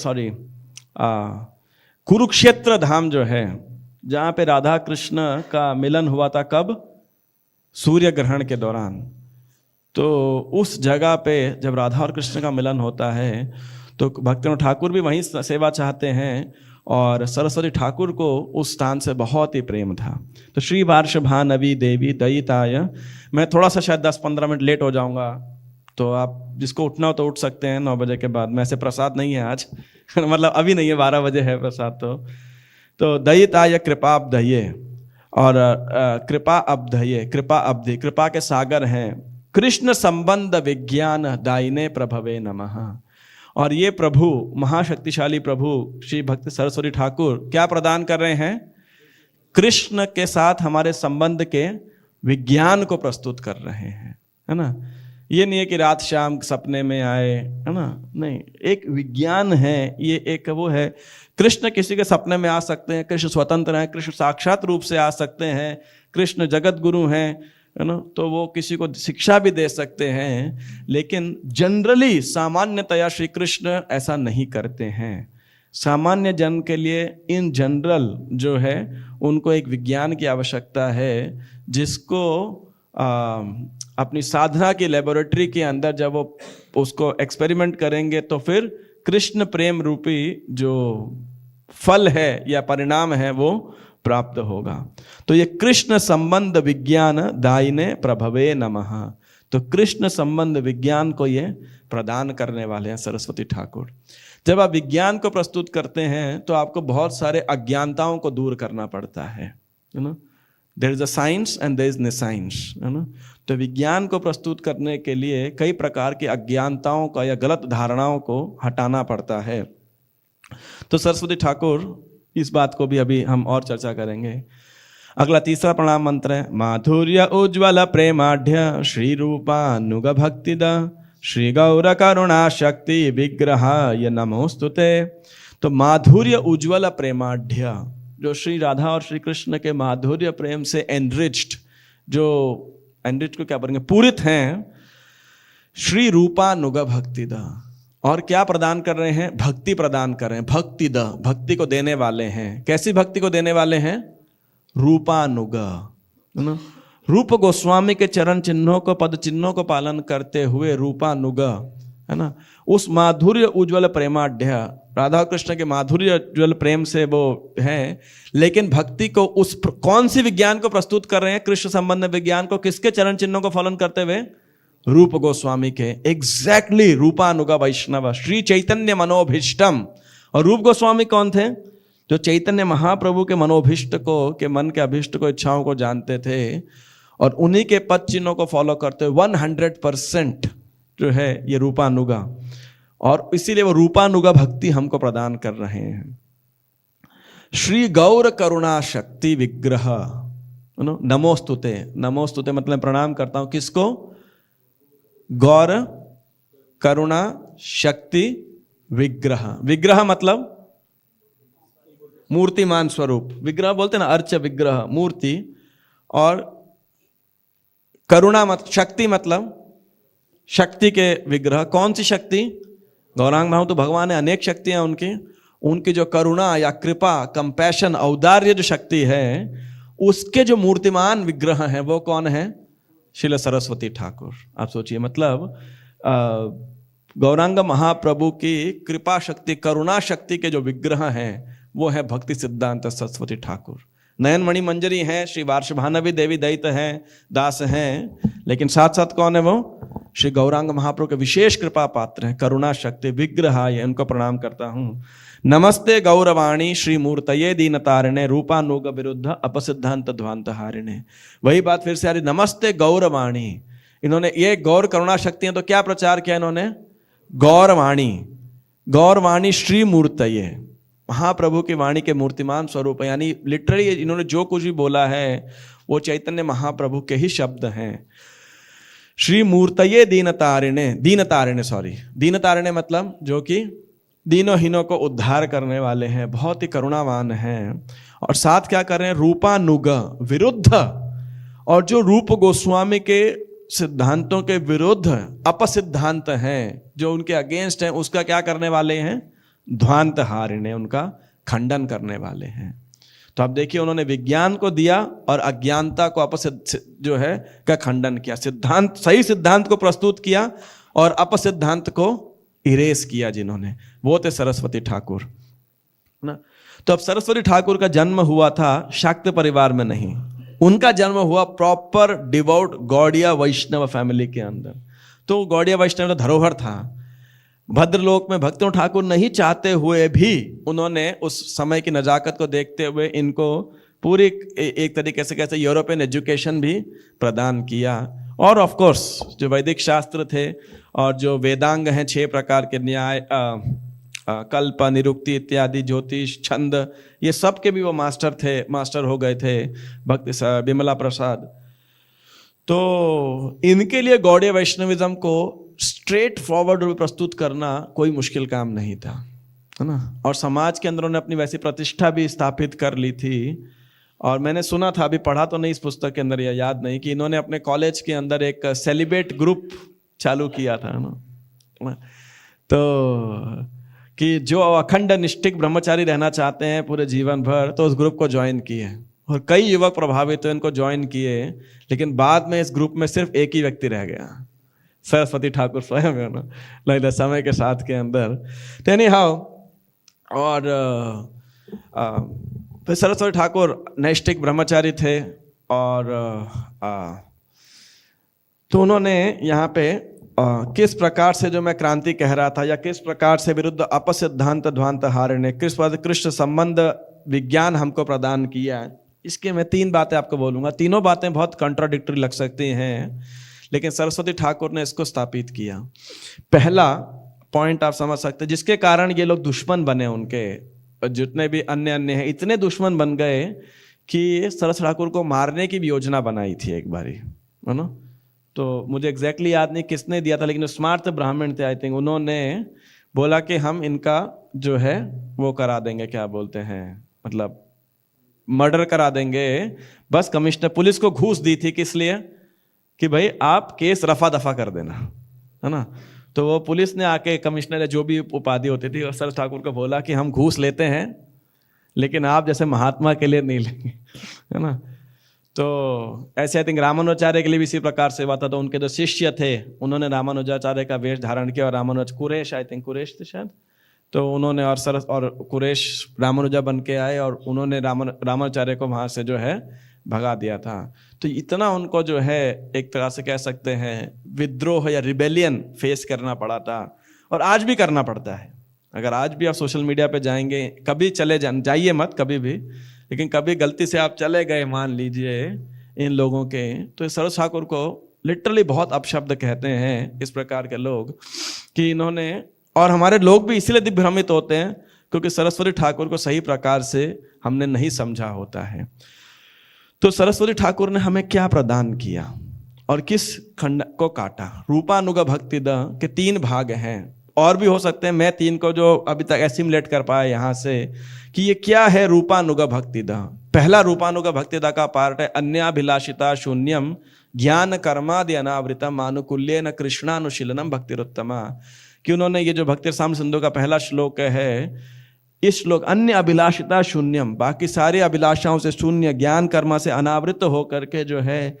कुरुक्षेत्र धाम जो है, जहाँ पे राधा कृष्ण का मिलन हुआ था, कब, सूर्य ग्रहण के दौरान। तो उस जगह पे जब राधा और कृष्ण का मिलन होता है तो भक्तिविनोद ठाकुर भी वहीं सेवा चाहते हैं, और सरस्वती ठाकुर को उस स्थान से बहुत ही प्रेम था। तो श्री वार्षभानवी देवी दयिताय, मैं थोड़ा सा शायद 10-15 मिनट लेट हो जाऊंगा, तो आप जिसको उठना हो तो उठ सकते हैं 9 बजे के बाद। मैं से प्रसाद नहीं है आज मतलब अभी नहीं है, 12 बजे है प्रसाद। तो दयिताय कृपा अब्धये, और कृपा अब्धये, कृपा अब्धि, कृपा के सागर हैं, कृष्ण संबंध विज्ञान दायिने प्रभवे नमः। और ये प्रभु, महाशक्तिशाली प्रभु श्री भक्ति सरस्वती ठाकुर क्या प्रदान कर रहे हैं, कृष्ण के साथ हमारे संबंध के विज्ञान को प्रस्तुत कर रहे हैं, है ना। ये नहीं है कि रात शाम सपने में आए, है ना, नहीं, एक विज्ञान है, ये एक वो है। कृष्ण किसी के सपने में आ सकते हैं, कृष्ण स्वतंत्र हैं, कृष्ण साक्षात रूप से आ सकते हैं, कृष्ण जगत गुरु हैं, है ना, तो वो किसी को शिक्षा भी दे सकते हैं। लेकिन जनरली, सामान्यतया श्री कृष्ण ऐसा नहीं करते हैं। सामान्य जन के लिए इन जनरल जो है उनको एक विज्ञान की आवश्यकता है, जिसको अपनी साधना की लेबोरेटरी के अंदर जब वो उसको एक्सपेरिमेंट करेंगे तो फिर कृष्ण प्रेम रूपी जो फल है या परिणाम है वो प्राप्त होगा। तो ये कृष्ण संबंध विज्ञान दायिने प्रभवे नमः। तो कृष्ण संबंध विज्ञान को ये प्रदान करने वाले हैं सरस्वती ठाकुर। जब आप विज्ञान को प्रस्तुत करते हैं तो आपको बहुत सारे अज्ञानताओं को दूर करना पड़ता है ना। There is a science and there is nescience, है ना। तो विज्ञान को प्रस्तुत करने के लिए कई प्रकार की अज्ञानताओं का या गलत धारणाओं को हटाना पड़ता है। तो सरस्वती ठाकुर इस बात को भी अभी हम और चर्चा करेंगे। अगला तीसरा प्रणाम मंत्र है, माधुर्य उज्ज्वल प्रेमाढ्य श्री रूपानुग भक्तिद श्री गौर करुणा शक्ति विग्रहाय नमोस्तुते। तो माधुर्य उज्ज्वल प्रेमाढ्य, जो श्री राधा और श्री कृष्ण के माधुर्य प्रेम से एनरिच्ड, जो एनरिच को क्या बोलेंगे, पूरित हैं, श्री रूपानुग भक्तिद। और क्या प्रदान कर रहे हैं, भक्ति प्रदान कर रहे हैं, भक्ति द, भक्ति को देने वाले हैं। कैसी भक्ति को देने वाले हैं, रूपानुग, है ना। रूप गोस्वामी के चरण चिन्हों को, पद चिन्हों को पालन करते हुए रूपानुग, है ना, उस माधुर्य उज्ज्वल प्रेमाढ्य, राधा कृष्ण के माधुर्य उज्ज्वल प्रेम से वो है। लेकिन भक्ति को उस कौन सी विज्ञान को प्रस्तुत कर रहे हैं, कृष्ण संबंध विज्ञान को, किसके चरण चिन्हों को फलन करते हुए, रूप गोस्वामी के। एग्जैक्टली रूपानुग वैष्णव श्री चैतन्य मनोभीष्टम। और रूप गोस्वामी कौन थे, जो चैतन्य महाप्रभु के मनोभीष्ट को, के मन के अभीष्ट को, इच्छाओं को जानते थे, और उन्हीं के पद चिन्हों को फॉलो करते हुए 100% जो है ये रूपानुगा। और इसीलिए वो रूपानुगा भक्ति हमको प्रदान कर रहे हैं। श्री गौर करुणा शक्ति विग्रह, नमोस्तुते। नमोस्तुते मतलब प्रणाम करता हूं, किसको, गौर करुणा शक्ति विग्रह। विग्रह मतलब मूर्तिमान स्वरूप, विग्रह बोलते हैं ना, अर्च विग्रह मूर्ति, और करुणा मत शक्ति मतलब शक्ति के विग्रह। कौन सी शक्ति, गौरांग भाव तो भगवान है, अनेक शक्तियां उनकी, उनकी जो करुणा या कृपा, कंपैशन, औदार्य जो शक्ति है, उसके जो मूर्तिमान विग्रह हैं वो कौन है, श्रील सरस्वती ठाकुर। आप सोचिए, मतलब गौरांग महाप्रभु की कृपा शक्ति, करुणा शक्ति के जो विग्रह हैं वो है भक्ति सिद्धांत सरस्वती ठाकुर। नयनमणि मंजरी हैं, श्री वार्षभानवी देवी दैत हैं, दास हैं, लेकिन साथ साथ कौन है वो, श्री गौरांग महाप्रभु के विशेष कृपा पात्र हैं, करुणा शक्ति विग्रह, उनको प्रणाम करता हूँ। नमस्ते गौरवाणी श्री मूर्तये दीन तारिणे रूपानुग विरुद्ध अपसिद्धांत ध्वांत हारिणे। वही बात फिर से आ रही, नमस्ते गौरवाणी। इन्होंने ये गौर करुणा शक्तियां तो क्या प्रचार किया इन्होंने, गौरवाणी, गौरवाणी श्री मूर्तये, महाप्रभु की वाणी के मूर्तिमान स्वरूप है, यानी लिटरली इन्होंने जो कुछ भी बोला है वो चैतन्य महाप्रभु के ही शब्द हैं। श्री मूर्तये दीन तारिणे मतलब जो कि दीनों हीनों को उद्धार करने वाले हैं, बहुत ही करुणावान हैं। और साथ क्या कर रहे हैं, रूपानुग विरुद्ध, और जो रूप गोस्वामी के सिद्धांतों के विरुद्ध अपसिद्धांत हैं, जो उनके अगेंस्ट हैं, उसका क्या करने वाले हैं, ध्वांत हारिणे, उनका खंडन करने वाले हैं। तो आप देखिए उन्होंने विज्ञान को दिया और अज्ञानता को अपसिद्ध जो है का खंडन किया, सिद्धांत सही सिद्धांत को प्रस्तुत किया और अपसिद्धांत को इरेज किया जिन्होंने, वो थे सरस्वती ठाकुर ना। तो अब सरस्वती ठाकुर का जन्म हुआ था शाक्त परिवार में नहीं, उनका जन्म हुआ प्रॉपर डिवोट गौड़िया वैष्णव फैमिली के अंदर। तो गौड़िया वैष्णव धरोहर था। भद्रलोक में भक्तों ठाकुर नहीं चाहते हुए भी उन्होंने उस समय की नजाकत को देखते हुए इनको पूरी एक तरीके से कैसे यूरोपियन एजुकेशन भी प्रदान किया। और ऑफ कोर्स जो वैदिक शास्त्र थे और जो वेदांग हैं 6 प्रकार के, न्याय, कल्प, निरुक्ति इत्यादि, ज्योतिष, छंद, ये सब के भी वो मास्टर हो गए थे भक्ति विमला प्रसाद। तो इनके लिए गौड़ीय वैष्णविज्म को स्ट्रेट फॉरवर्ड प्रस्तुत करना कोई मुश्किल काम नहीं था, है ना। और समाज के अंदर उन्होंने अपनी वैसी प्रतिष्ठा भी स्थापित कर ली थी। और मैंने सुना था, अभी पढ़ा तो नहीं इस पुस्तक के अंदर, या याद नहीं, कि इन्होंने अपने कॉलेज के अंदर एक सेलिब्रेट ग्रुप चालू किया था ना, तो कि जो अखंड निष्ठिक ब्रह्मचारी रहना चाहते हैं पूरे जीवन भर, तो उस ग्रुप को ज्वाइन किए और कई युवक प्रभावित हुए, इनको ज्वाइन किए। लेकिन बाद में इस ग्रुप में सिर्फ एक ही व्यक्ति रह गया, सरस्वती ठाकुर स्वयं, है ना, लगता समय के साथ के अंदर। तो एनी हाउ, और फिर सरस्वती ठाकुर नैष्ठिक ब्रह्मचारी थे। और तो उन्होंने यहाँ पे किस प्रकार से, जो मैं क्रांति कह रहा था, या किस प्रकार से विरुद्ध अपसिद्धांत ध्वांत हारिणे किस कृष्ण संबंध विज्ञान हमको प्रदान किया, इसके मैं 3 बातें आपको बोलूंगा। तीनों बातें बहुत कॉन्ट्राडिक्टरी लग सकती हैं, लेकिन सरस्वती ठाकुर ने इसको स्थापित किया। पहला पॉइंट आप समझ सकते हैं, जिसके कारण ये लोग दुश्मन बने, उनके जितने भी अन्य हैं इतने दुश्मन बन गए कि सरस्वती ठाकुर को मारने की भी योजना बनाई थी एक बारी, है ना। तो मुझे एग्जैक्टली याद नहीं किसने दिया था, लेकिन स्मार्ट ब्राह्मण थे आई थिंक, उन्होंने बोला कि हम इनका जो है वो करा देंगे, क्या बोलते हैं, मतलब मर्डर करा देंगे। बस कमिश्नर पुलिस को घूस दी थी, किस लिए, कि भाई आप केस रफा दफा कर देना, है ना। तो वो पुलिस ने आके कमिश्नर जो भी उपाधि होती थी सर ठाकुर को बोला कि हम घूस लेते हैं लेकिन आप जैसे महात्मा के लिए नहीं लेंगे, है ना। तो ऐसे आई थिंक रामानुजाचार्य के लिए भी इसी प्रकार से हुआ था। तो उनके जो शिष्य थे उन्होंने रामानुजाचार्य का वेश धारण किया, और रामानुज कुरेश, आई थिंक कुरेश थे शायद, तो उन्होंने और कुरेश रामानुजा बन के आए और उन्होंने रामानुजाचार्य को वहाँ से जो है भगा दिया था। तो इतना उनको जो है एक तरह से कह सकते हैं विद्रोह या रिबेलियन फेस करना पड़ा था, और आज भी करना पड़ता है। अगर आज भी आप सोशल मीडिया पे जाएंगे, कभी चले जाइए मत कभी भी, लेकिन कभी गलती से आप चले गए मान लीजिए इन लोगों के, तो सरस्वती ठाकुर को लिटरली बहुत अपशब्द कहते हैं इस प्रकार के लोग, कि इन्होंने, और हमारे लोग भी इसीलिए दिग्भ्रमित होते हैं क्योंकि सरस्वती ठाकुर को सही प्रकार से हमने नहीं समझा होता है। तो सरस्वती ठाकुर ने हमें क्या प्रदान किया और किस खंड को काटा। रूपानुग भक्ति द के 3 भाग हैं, और भी हो सकते हैं, मैं 3 को जो अभी तक एसिमुलेट कर पाया यहाँ से कि ये क्या है रूपानुग भक्तिदा। पहला रूपानुग भक्तिदा का पार्ट है अन्याभिलाषिता शून्यम ज्ञान कर्मादि अनावृतम आनुकूल्येन कृष्णानुशीलनम भक्तिरुत्तमा। कि उन्होंने ये जो भक्ति रसामृत सिंधु का पहला श्लोक है, इस श्लोक अन्य अभिलाषिता शून्यम, बाकी सारी अभिलाषाओं से शून्य, ज्ञान कर्मा से अनावृत होकर के जो है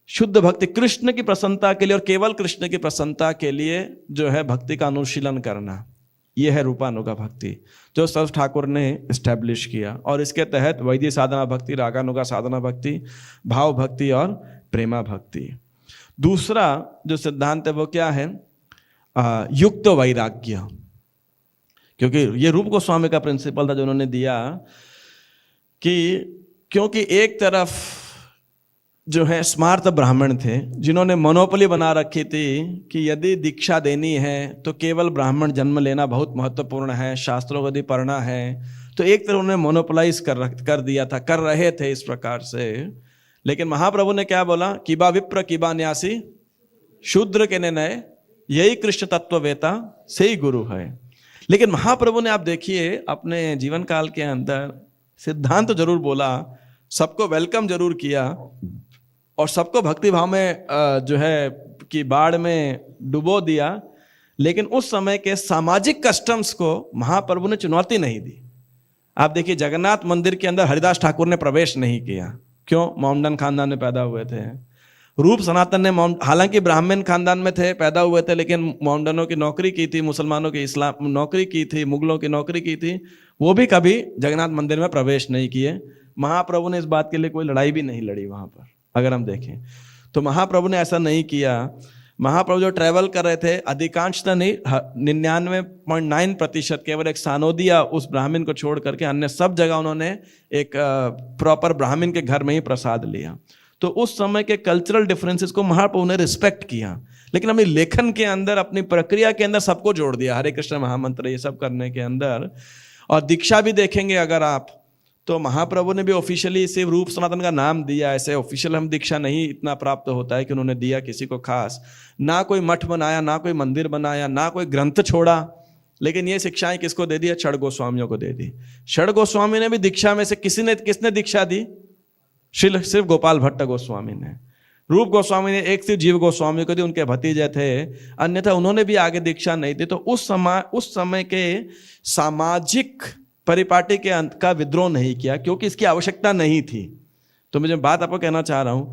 शुद्ध भक्ति कृष्ण की प्रसन्नता के लिए और केवल कृष्ण की प्रसन्नता के लिए जो है भक्ति का अनुशीलन करना, यह है रूपानुगा भक्ति जो सरस्वती ठाकुर ने इस्टेब्लिश किया। और इसके तहत वैदिक साधना भक्ति, रागानुगा साधना भक्ति, भाव भक्ति और प्रेमा भक्ति। दूसरा जो सिद्धांत है वो क्या है, युक्त वैराग्य। क्योंकि ये रूप गोस्वामी का प्रिंसिपल था जो उन्होंने दिया कि क्योंकि एक तरफ जो है स्मार्त ब्राह्मण थे जिन्होंने मोनोपोली बना रखी थी कि यदि दीक्षा देनी है तो केवल ब्राह्मण जन्म लेना बहुत महत्वपूर्ण है, शास्त्रों को यदि पढ़ना है तो एक तरह उन्होंने मोनोपोलाइज कर दिया था, कर रहे थे इस प्रकार से। लेकिन महाप्रभु ने क्या बोला, किबा विप्र किबा न्यासी शूद्र के नए, यही कृष्ण तत्ववेता से ही गुरु है। लेकिन महाप्रभु ने आप देखिए अपने जीवन काल के अंदर सिद्धांत तो जरूर बोला, सबको वेलकम जरूर किया और सबको भक्ति भाव में जो है कि बाढ़ में डुबो दिया, लेकिन उस समय के सामाजिक कस्टम्स को महाप्रभु ने चुनौती नहीं दी। आप देखिए जगन्नाथ मंदिर के अंदर हरिदास ठाकुर ने प्रवेश नहीं किया, क्यों? मोहम्मदन खानदान में पैदा हुए थे। रूप सनातन ने हालांकि ब्राह्मण खानदान में थे, पैदा हुए थे, लेकिन मोहम्मदनों की नौकरी की थी, मुसलमानों की इस्लाम नौकरी की थी, मुगलों की नौकरी की थी, वो भी कभी जगन्नाथ मंदिर में प्रवेश नहीं किए। महाप्रभु ने इस बात के लिए कोई लड़ाई भी नहीं लड़ी वहां पर, अगर हम देखें तो महाप्रभु ने ऐसा नहीं किया। महाप्रभु जो ट्रैवल कर रहे थे, अधिकांशतः नहीं, 99.9%, केवल एक सानोदिया उस ब्राह्मण को छोड़ करके अन्य सब जगह उन्होंने एक प्रॉपर ब्राह्मण के घर में ही प्रसाद लिया। तो उस समय के कल्चरल डिफरेंसेस को महाप्रभु ने रिस्पेक्ट किया, लेकिन अपनी लेखन के अंदर, अपनी प्रक्रिया के अंदर सबको जोड़ दिया, हरे कृष्ण महामंत्र ये सब करने के अंदर। और दीक्षा भी देखेंगे अगर आप, तो महाप्रभु ने भी ऑफिशियली सिर्फ रूप सनातन का नाम दिया। ऐसे ऑफिशियल हम दीक्षा नहीं इतना प्राप्त होता है कि उन्होंने दिया किसी को खास, ना कोई मठ बनाया, ना कोई मंदिर बनाया, ना कोई ग्रंथ छोड़ा। लेकिन ये शिक्षाएं किसको दे दी? षड गोस्वामियों को दे दी। षड गोस्वामी ने भी दीक्षा में से किसने दीक्षा दी? सिर्फ गोपाल भट्ट गोस्वामी ने। रूप गोस्वामी ने एक सिर्फ जीव गोस्वामी को दी, उनके भतीजे थे, अन्यथा उन्होंने भी आगे दीक्षा नहीं दी। तो उस समय के सामाजिक परिपाटी के अंत का विद्रोह नहीं किया, क्योंकि इसकी आवश्यकता नहीं थी। तो मैं जो बात आपको कहना चाह रहा हूं,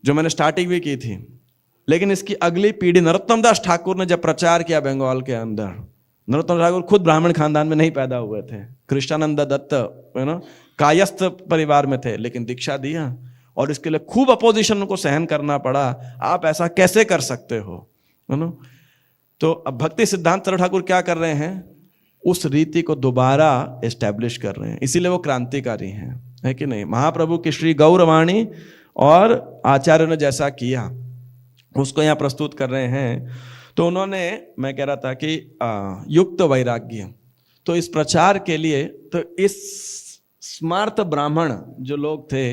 जो मैंने स्टार्टिंग भी की थी, लेकिन इसकी अगली पीढ़ी, नरोत्तम दास ठाकुर ने जब प्रचार किया बंगाल के अंदर, नरोत्तम ठाकुर खुद ब्राह्मण खानदान में नहीं पैदा हुए थे, कृष्णानंद दत्त कायस्थ परिवार में थे, लेकिन दीक्षा दिया और इसके लिए खूब अपोजिशन को सहन करना पड़ा। आप ऐसा कैसे कर सकते हो, है ना? तो अब भक्ति सिद्धांत सरल ठाकुर क्या कर रहे हैं? उस रीति को दोबारा एस्टैब्लिश कर रहे हैं, इसीलिए वो क्रांतिकारी हैं, है कि नहीं? महाप्रभु की श्री गौरवाणी और आचार्यों ने जैसा किया उसको यहाँ प्रस्तुत कर रहे हैं। तो उन्होंने, मैं कह रहा था कि युक्त वैराग्य, तो इस प्रचार के लिए, तो इस स्मार्त ब्राह्मण जो लोग थे,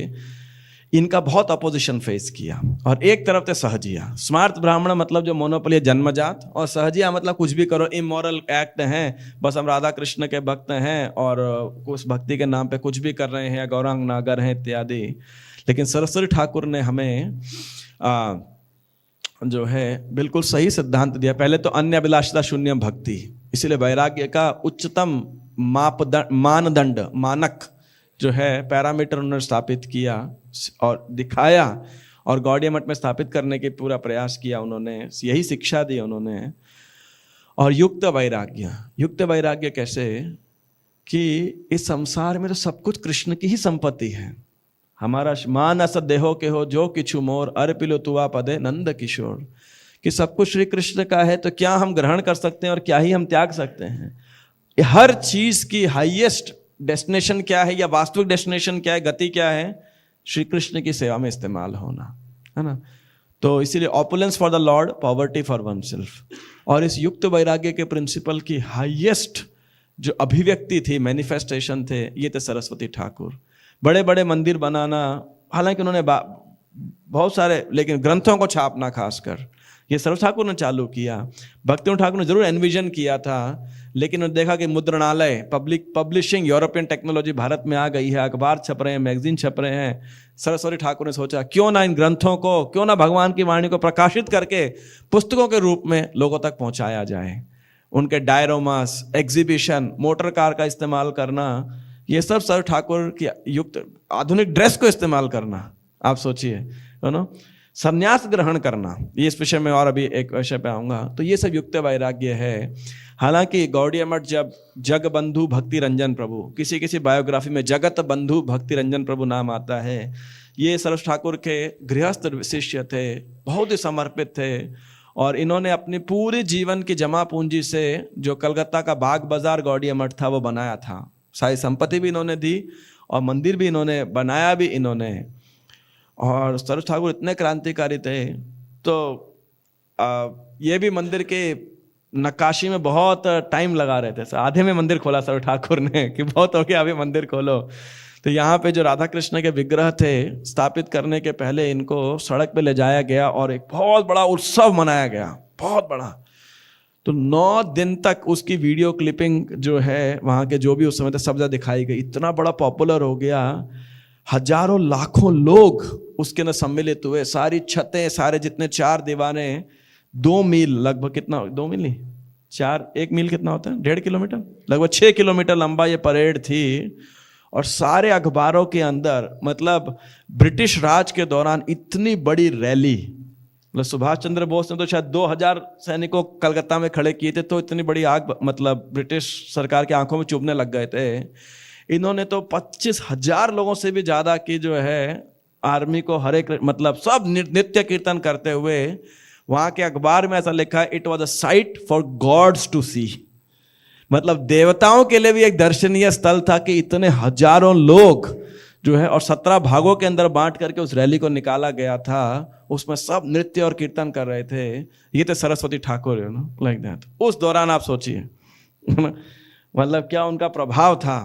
इनका बहुत अपोजिशन फेस किया। और एक तरफ थे सहजिया। स्मार्त ब्राह्मण मतलब जो मोनोपोली जन्मजात, और सहजिया मतलब कुछ भी करो, इमोरल एक्ट हैं, बस हम राधा कृष्ण के भक्त हैं और उस भक्ति के नाम पे कुछ भी कर रहे हैं, गौरांग नागर हैं इत्यादि। लेकिन सरस्वती ठाकुर ने हमें जो है बिल्कुल सही सिद्धांत दिया। पहले तो अन्य अभिलाषिता शून्य भक्ति, इसीलिए वैराग्य का उच्चतम मानदंड, मानक जो है, पैरामीटर उन्होंने स्थापित किया और दिखाया, और गौड़िया मठ में स्थापित करने के पूरा प्रयास किया उन्होंने, यही शिक्षा दी उन्होंने। और युक्त वैराग्य, युक्त वैराग्य कैसे कि इस संसार में तो सब कुछ कृष्ण की ही संपत्ति है। हमारा मान अस देहो के हो जो किछु मोर, अर्पिलो तुआ पदे नंद किशोर, कि सब कुछ श्री कृष्ण का है, तो क्या हम ग्रहण कर सकते हैं और क्या ही हम त्याग सकते हैं? हर चीज की हाईएस्ट डेस्टिनेशन क्या है, या वास्तविक डेस्टिनेशन क्या है, गति क्या है? श्री कृष्ण की सेवा में इस्तेमाल होना, है ना? तो इसीलिए opulence for the Lord, poverty for one self. और इस युक्त वैराग्य के प्रिंसिपल की हाईएस्ट जो अभिव्यक्ति थी, मैनिफेस्टेशन थे, ये थे सरस्वती ठाकुर। बड़े बड़े मंदिर बनाना, हालांकि उन्होंने बहुत सारे, लेकिन ग्रंथों को छापना खासकर ये सरस्वती ठाकुर ने चालू किया। भक्ति ठाकुर ने जरूर एनविजन किया था, लेकिन उन्होंने देखा कि मुद्रणालय, पब्लिशिंग, यूरोपियन टेक्नोलॉजी भारत में आ गई है, अखबार छप रहे हैं, मैगजीन छप रहे हैं। सरस्वती ठाकुर ने सोचा क्यों ना इन ग्रंथों को, क्यों ना भगवान की वाणी को प्रकाशित करके पुस्तकों के रूप में लोगों तक पहुंचाया जाए। उनके डायरोमास, एग्जीबिशन, मोटर कार का इस्तेमाल करना, ये सब सर ठाकुर की युक्त, आधुनिक ड्रेस को इस्तेमाल करना, आप सोचिए, है ना? संन्यास ग्रहण करना, ये इस विषय में और अभी एक विषय पे आऊंगा। तो ये सब युक्त वैराग्य है। हालांकि गौड़िया मठ जब जग बंधु भक्ति रंजन प्रभु, किसी बायोग्राफी में जगत बंधु भक्ति रंजन प्रभु नाम आता है। ये सरस्वती ठाकुर के गृहस्थ शिष्य थे, बहुत ही समर्पित थे, और इन्होंने अपनी पूरे जीवन की जमा पूंजी से जो कलकत्ता का बाग बाजार गौड़िया मठ था वो बनाया था। सारी संपत्ति भी इन्होंने दी और मंदिर भी इन्होंने बनाया भी इन्होंने। और सरस्वती ठाकुर इतने क्रांतिकारी थे, तो ये भी मंदिर के नक्काशी में बहुत टाइम लगा रहे थे, आधे में मंदिर खोला सर ठाकुर ने कि बहुत हो गया, अभी मंदिर खोलो। तो यहाँ पे जो राधा कृष्ण के विग्रह थे स्थापित करने के पहले इनको सड़क पे ले जाया गया और एक बहुत बड़ा उत्सव मनाया गया, बहुत बड़ा। तो 9 दिन तक उसकी वीडियो क्लिपिंग जो है वहाँ के जो भी उस समय तक सब जगह दिखाई गई, इतना बड़ा पॉपुलर हो गया, हजारों लाखों लोग उसके अंदर सम्मिलित हुए, सारी छतें, सारे जितने 4 दीवारें, 2 मील लगभग, कितना 2 मील नहीं 1 मील कितना होता है, 1.5 किलोमीटर, लगभग 6 किलोमीटर लंबा ये परेड थी। और सारे अखबारों के अंदर, मतलब ब्रिटिश राज के दौरान इतनी बड़ी रैली, मतलब सुभाष चंद्र बोस ने तो शायद 2000 सैनिकों कलकत्ता में खड़े किए थे, तो इतनी बड़ी आग मतलब ब्रिटिश सरकार की आंखों में चुभने लग गए थे। इन्होंने तो 25,000 लोगों से भी ज्यादा की जो है आर्मी को हरे मतलब सब नित्य कीर्तन करते हुए, वहां के अखबार में ऐसा लिखा है, it was a site for gods to see, मतलब देवताओं के लिए भी एक दर्शनीय स्थल था कि इतने हजारों लोग जो है, और 17 भागों के अंदर बांट करके उस रैली को निकाला गया था, उसमें सब नृत्य और कीर्तन कर रहे थे। ये तो सरस्वती ठाकुर है ना, लाइक दैट। उस दौरान आप सोचिए मतलब क्या उनका प्रभाव था।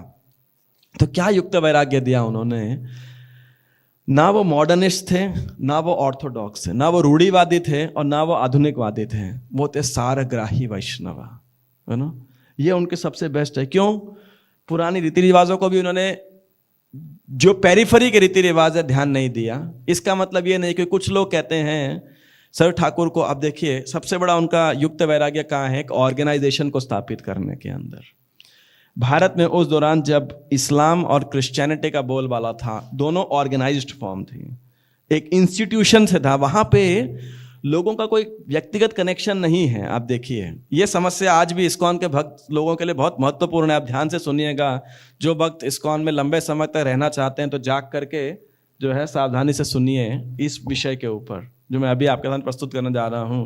तो क्या युक्त वैराग्य दिया उन्होंने। ना वो मॉडर्निस्ट थे, ना वो ऑर्थोडॉक्स थे, ना वो रूढ़िवादी थे और ना वो आधुनिकवादी थे, वो थे सारग्राही वैष्णव, है ना। ये उनके सबसे बेस्ट है। क्यों? पुरानी रीति रिवाजों को भी उन्होंने, जो पेरिफरी के रीति रिवाज है, ध्यान नहीं दिया। इसका मतलब ये नहीं कि कुछ लोग कहते हैं सर ठाकुर को, अब देखिए सबसे बड़ा उनका युक्त वैराग्य कहाँ है, एक ऑर्गेनाइजेशन को स्थापित करने के अंदर। भारत में उस दौरान जब इस्लाम और क्रिश्चियनिटी का बोलबाला था, दोनों ऑर्गेनाइज्ड फॉर्म थी, एक इंस्टीट्यूशन से था, वहां पे लोगों का कोई व्यक्तिगत कनेक्शन नहीं है। आप देखिए ये समस्या आज भी इस्कॉन के भक्त लोगों के लिए बहुत महत्वपूर्ण है। आप ध्यान से सुनिएगा, जो भक्त इस्कॉन में लंबे समय तक रहना चाहते हैं तो जाग करके जो है सावधानी से सुनिए इस विषय के ऊपर जो मैं अभी आपके साथ प्रस्तुत करने जा रहा हूं,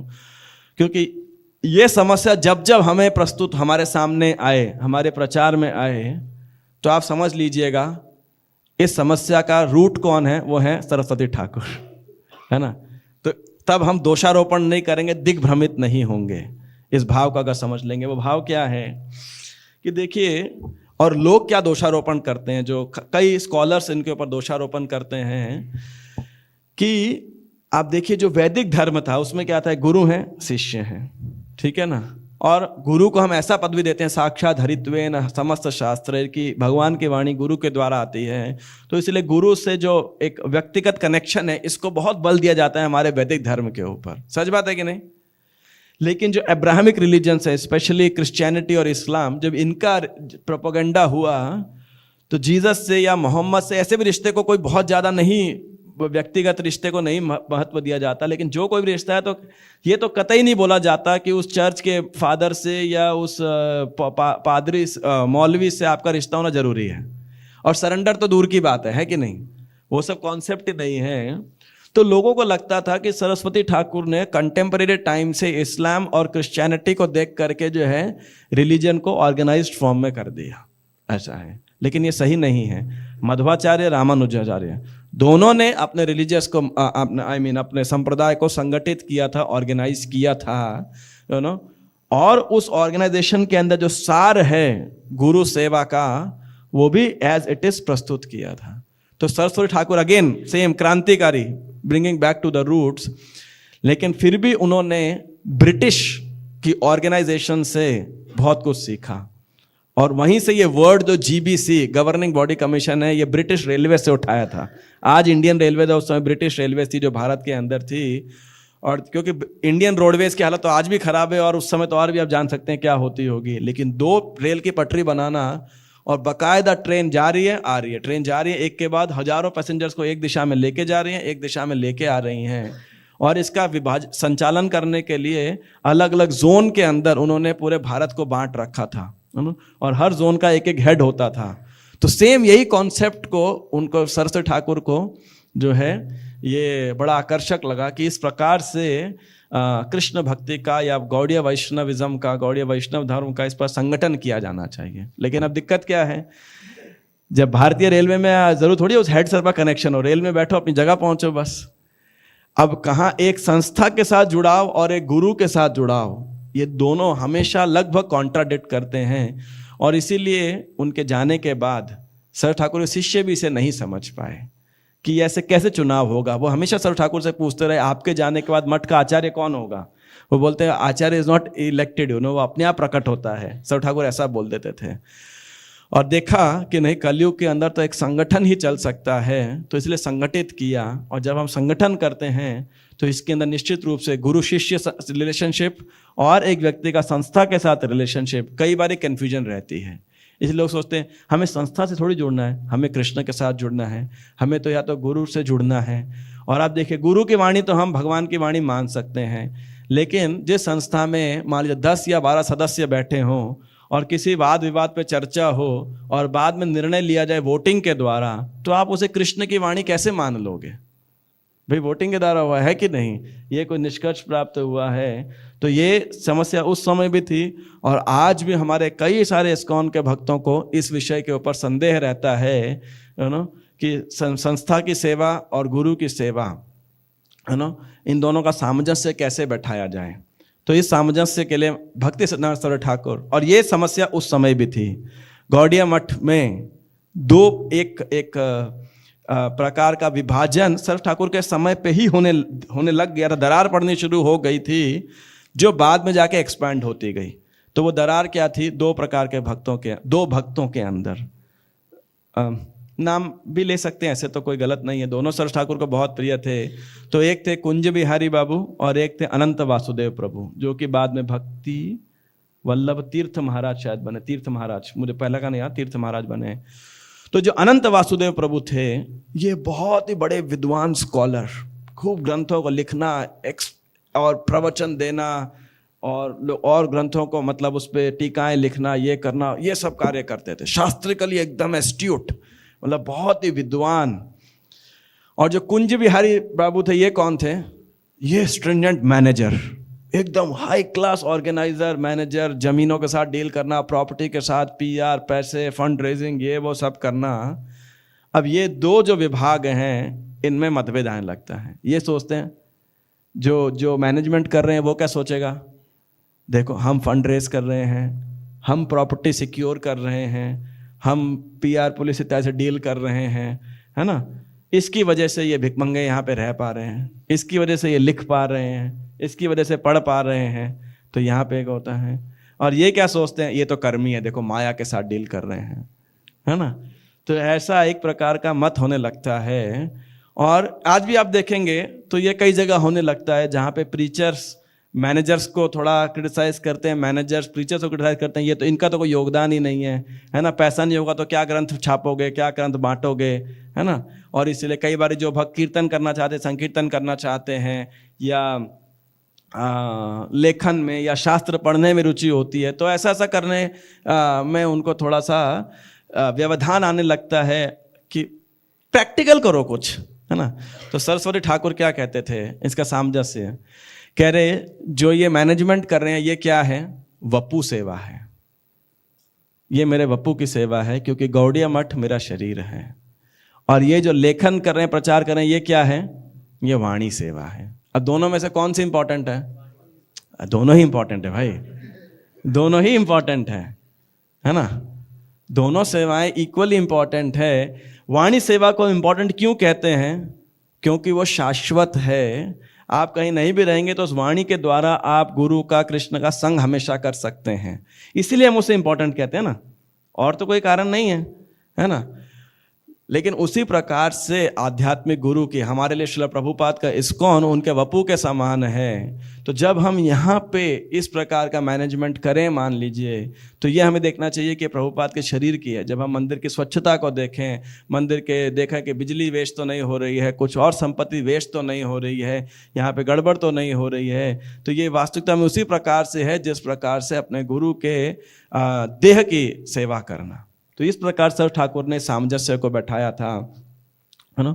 क्योंकि ये समस्या जब जब हमें प्रस्तुत, हमारे सामने आए, हमारे प्रचार में आए, तो आप समझ लीजिएगा इस समस्या का रूट कौन है, वो है सरस्वती ठाकुर, है ना। तो तब हम दोषारोपण नहीं करेंगे, दिग्भ्रमित नहीं होंगे। इस भाव का अगर समझ लेंगे, वो भाव क्या है कि देखिए, और लोग क्या दोषारोपण करते हैं, जो कई स्कॉलर्स इनके ऊपर दोषारोपण करते हैं कि आप देखिए जो वैदिक धर्म था उसमें क्या था, गुरु हैं, शिष्य हैं, ठीक है ना। और गुरु को हम ऐसा पदवी देते हैं, साक्षात हरित्वेन समस्त शास्त्र, की भगवान की वाणी गुरु के द्वारा आती है, तो इसलिए गुरु से जो एक व्यक्तिगत कनेक्शन है, इसको बहुत बल दिया जाता है हमारे वैदिक धर्म के ऊपर। सच बात है कि नहीं? लेकिन जो अब्राहमिक रिलीजन्स है, स्पेशली क्रिश्चियनिटी और इस्लाम, जब इनका प्रोपेगेंडा हुआ तो जीसस से या मोहम्मद से ऐसे भी रिश्ते को कोई बहुत ज़्यादा नहीं, व्यक्तिगत रिश्ते को नहीं महत्व दिया जाता, लेकिन जो कोई भी रिश्ता है तो ये तो कतई नहीं बोला जाता कि उस चर्च के फादर से या उस पादरी मौलवी से आपका रिश्ता होना जरूरी है। और सरेंडर तो दूर की बात है कि नहीं, वो सब कॉन्सेप्ट ही नहीं है। तो लोगों को लगता था कि सरस्वती ठाकुर ने कंटेम्परेरी टाइम से इस्लाम और क्रिश्चियनिटी को देख करके जो है रिलीजन को ऑर्गेनाइज्ड फॉर्म में कर दिया, ऐसा है। लेकिन ये सही नहीं है। मध्वाचार्य, रामानुजाचार्य दोनों ने अपने रिलीजियस को अपने संप्रदाय को संगठित किया था, ऑर्गेनाइज किया था, यू नो। और उस ऑर्गेनाइजेशन के अंदर जो सार है गुरु सेवा का, वो भी एज इट इज प्रस्तुत किया था। तो सरस्वती ठाकुर अगेन सेम क्रांतिकारी, bringing back to the roots, लेकिन फिर भी उन्होंने ब्रिटिश की ऑर्गेनाइजेशन से बहुत कुछ सीखा। और वहीं से ये वर्ड जो जीबीसी, गवर्निंग बॉडी कमीशन है, ये ब्रिटिश रेलवे से उठाया था। आज इंडियन रेलवे था, उस समय ब्रिटिश रेलवे थी जो भारत के अंदर थी। और क्योंकि इंडियन रोडवेज की हालत तो आज भी खराब है, और उस समय तो और भी आप जान सकते हैं क्या होती होगी। लेकिन 2 रेल की पटरी बनाना और बाकायदा ट्रेन जा रही है, आ रही है, ट्रेन जा रही है, एक के बाद हजारों पैसेंजर्स को एक दिशा में लेके जा रही हैं, एक दिशा में लेके आ रही हैं। और इसका संचालन करने के लिए अलग अलग जोन के अंदर उन्होंने पूरे भारत को बांट रखा था, और हर जोन का एक एक हेड होता था। तो सेम यही कॉन्सेप्ट को उनको, सरस्वती ठाकुर को जो है ये बड़ा आकर्षक लगा कि इस प्रकार से कृष्ण भक्ति का या गौड़ीय वैष्णविज्म का, गौड़ीय वैष्णव धर्म का इस पर संगठन किया जाना चाहिए। लेकिन अब दिक्कत क्या है, जब भारतीय रेलवे में जरूर थोड़ी उस हेड सर का कनेक्शन हो, रेल में बैठो, अपनी जगह पहुंचो बस। अब कहाँ एक संस्था के साथ जुड़ाव और एक गुरु के साथ जुड़ाव, ये दोनों हमेशा लगभग कॉन्ट्राडिक्ट करते हैं, और इसीलिए उनके जाने के बाद सर ठाकुर के शिष्य भी इसे नहीं समझ पाए कि ऐसे कैसे चुनाव होगा। वो हमेशा सर ठाकुर से पूछते रहे आपके जाने के बाद मठ का आचार्य कौन होगा। वो बोलते हैं आचार्य इज नॉट इलेक्टेड, वो अपने आप प्रकट होता है। सर ठाकुर ऐसा बोल देते थे। और देखा कि नहीं, कलयुग के अंदर तो एक संगठन ही चल सकता है, तो इसलिए संगठित किया। और जब हम संगठन करते हैं तो इसके अंदर निश्चित रूप से गुरु शिष्य रिलेशनशिप और एक व्यक्ति का संस्था के साथ रिलेशनशिप, कई बार कन्फ्यूजन रहती है। इसलिए लोग सोचते हैं हमें संस्था से थोड़ी जुड़ना है, हमें कृष्ण के साथ जुड़ना है, हमें तो या तो गुरु से जुड़ना है। और आप देखिए, गुरु की वाणी तो हम भगवान की वाणी मान सकते हैं, लेकिन जिस संस्था में मान लीजिए 10 या 12 सदस्य बैठे हों और किसी वाद विवाद पे चर्चा हो और बाद में निर्णय लिया जाए वोटिंग के द्वारा, तो आप उसे कृष्ण की वाणी कैसे मान लोगे? भाई वोटिंग के द्वारा हुआ है कि नहीं, ये कोई निष्कर्ष प्राप्त हुआ है। तो ये समस्या उस समय भी थी और आज भी हमारे कई सारे इस्कॉन के भक्तों को इस विषय के ऊपर संदेह रहता है कि संस्था की सेवा और गुरु की सेवा इन दोनों का सामंजस्य कैसे बैठाया जाए। तो इस सामंजस्य के लिए भक्ति सत्यनारायण सर ठाकुर, और ये समस्या उस समय भी थी। गौड़िया मठ में एक प्रकार का विभाजन सर ठाकुर के समय पे ही होने लग गया था। दरार पड़नी शुरू हो गई थी जो बाद में जाके एक्सपैंड होती गई। तो वो दरार क्या थी? दो भक्तों के अंदर, नाम भी ले सकते हैं, ऐसे तो कोई गलत नहीं है, दोनों सर ठाकुर को बहुत प्रिय थे। तो एक थे कुंज बिहारी बाबू और एक थे अनंत वासुदेव प्रभु, जो कि बाद में भक्ति वल्लभ तीर्थ महाराज शायद बने, तीर्थ महाराज, मुझे पहला का नहीं याद, तीर्थ महाराज बने। तो जो अनंत वासुदेव प्रभु थे, ये बहुत ही बड़े विद्वान स्कॉलर, खूब ग्रंथों को लिखना और प्रवचन देना और ग्रंथों को मतलब उस पर टीकाएं लिखना, ये करना, ये सब कार्य करते थे। शास्त्रिकली एकदम एस्ट्यूट, मतलब बहुत ही विद्वान। और जो कुंज बिहारी बाबू थे, ये कौन थे? ये स्ट्रिंजेंट मैनेजर, एकदम हाई क्लास ऑर्गेनाइजर, मैनेजर, जमीनों के साथ डील करना, प्रॉपर्टी के साथ पीआर, पैसे, फंड रेजिंग, ये वो सब करना। अब ये दो जो विभाग हैं, इनमें मतभेद आने लगता है। ये सोचते हैं जो मैनेजमेंट कर रहे हैं वो क्या सोचेगा, देखो हम फंड रेज कर रहे हैं, हम प्रॉपर्टी सिक्योर कर रहे हैं, हम पीआर पुलिस इत्यादि से डील कर रहे हैं, है ना, इसकी वजह से ये भिखमंगे यहाँ पे रह पा रहे हैं, इसकी वजह से ये लिख पा रहे हैं, इसकी वजह से पढ़ पा रहे हैं, तो यहाँ पे एक होता है। और ये क्या सोचते हैं, ये तो कर्मी है, देखो माया के साथ डील कर रहे हैं, है ना। तो ऐसा एक प्रकार का मत होने लगता है। और आज भी आप देखेंगे तो ये कई जगह होने लगता है, जहाँ पे प्रीचर्स मैनेजर्स को थोड़ा क्रिटिसाइज करते हैं, मैनेजर्स प्रीचर्स को क्रिटिसाइज करते हैं, ये तो इनका तो कोई योगदान ही नहीं है ना, पैसा नहीं होगा तो क्या ग्रंथ छापोगे, क्या ग्रंथ बांटोगे, है ना। और इसलिए कई बार जो भक्त कीर्तन करना चाहते हैं, संकीर्तन करना चाहते हैं, या लेखन में या शास्त्र पढ़ने में रुचि होती है, तो ऐसा करने में उनको थोड़ा सा व्यवधान आने लगता है कि प्रैक्टिकल करो कुछ, है ना। तो सरस्वती ठाकुर क्या कहते थे, इसका सामंजस्य कह रहे, जो ये मैनेजमेंट कर रहे हैं ये क्या है, वपू सेवा है, ये मेरे वपू की सेवा है, क्योंकि गौड़िया मठ मेरा शरीर है। और ये जो लेखन कर रहे हैं, प्रचार कर रहे हैं, ये क्या है, ये वाणी सेवा है। अब दोनों में से कौन सी इंपॉर्टेंट है? दोनों ही इंपॉर्टेंट है भाई, दोनों ही इंपॉर्टेंट है ना। दोनों सेवाएं इक्वली इंपॉर्टेंट है। वाणी सेवा को इंपॉर्टेंट क्यों कहते हैं? क्योंकि वो शाश्वत है। आप कहीं नहीं भी रहेंगे तो उस वाणी के द्वारा आप गुरु का, कृष्ण का संग हमेशा कर सकते हैं, इसीलिए हम उसे इंपॉर्टेंट कहते हैं ना, और तो कोई कारण नहीं है ना। लेकिन उसी प्रकार से आध्यात्मिक गुरु की हमारे लिए श्रील प्रभुपाद का इस्कॉन उनके वपू के समान है। तो जब हम यहाँ पे इस प्रकार का मैनेजमेंट करें, मान लीजिए, तो ये हमें देखना चाहिए कि प्रभुपाद के शरीर की है। जब हम मंदिर की स्वच्छता को देखें, मंदिर के देखें कि बिजली वेस्ट तो नहीं हो रही है, कुछ और संपत्ति वेस्ट तो नहीं हो रही है, यहाँ पे गड़बड़ तो नहीं हो रही है, तो ये वास्तविकता में उसी प्रकार से है जिस प्रकार से अपने गुरु के देह की सेवा करना। तो इस प्रकार सर ठाकुर ने सामंजस्य को बैठाया था, है ना।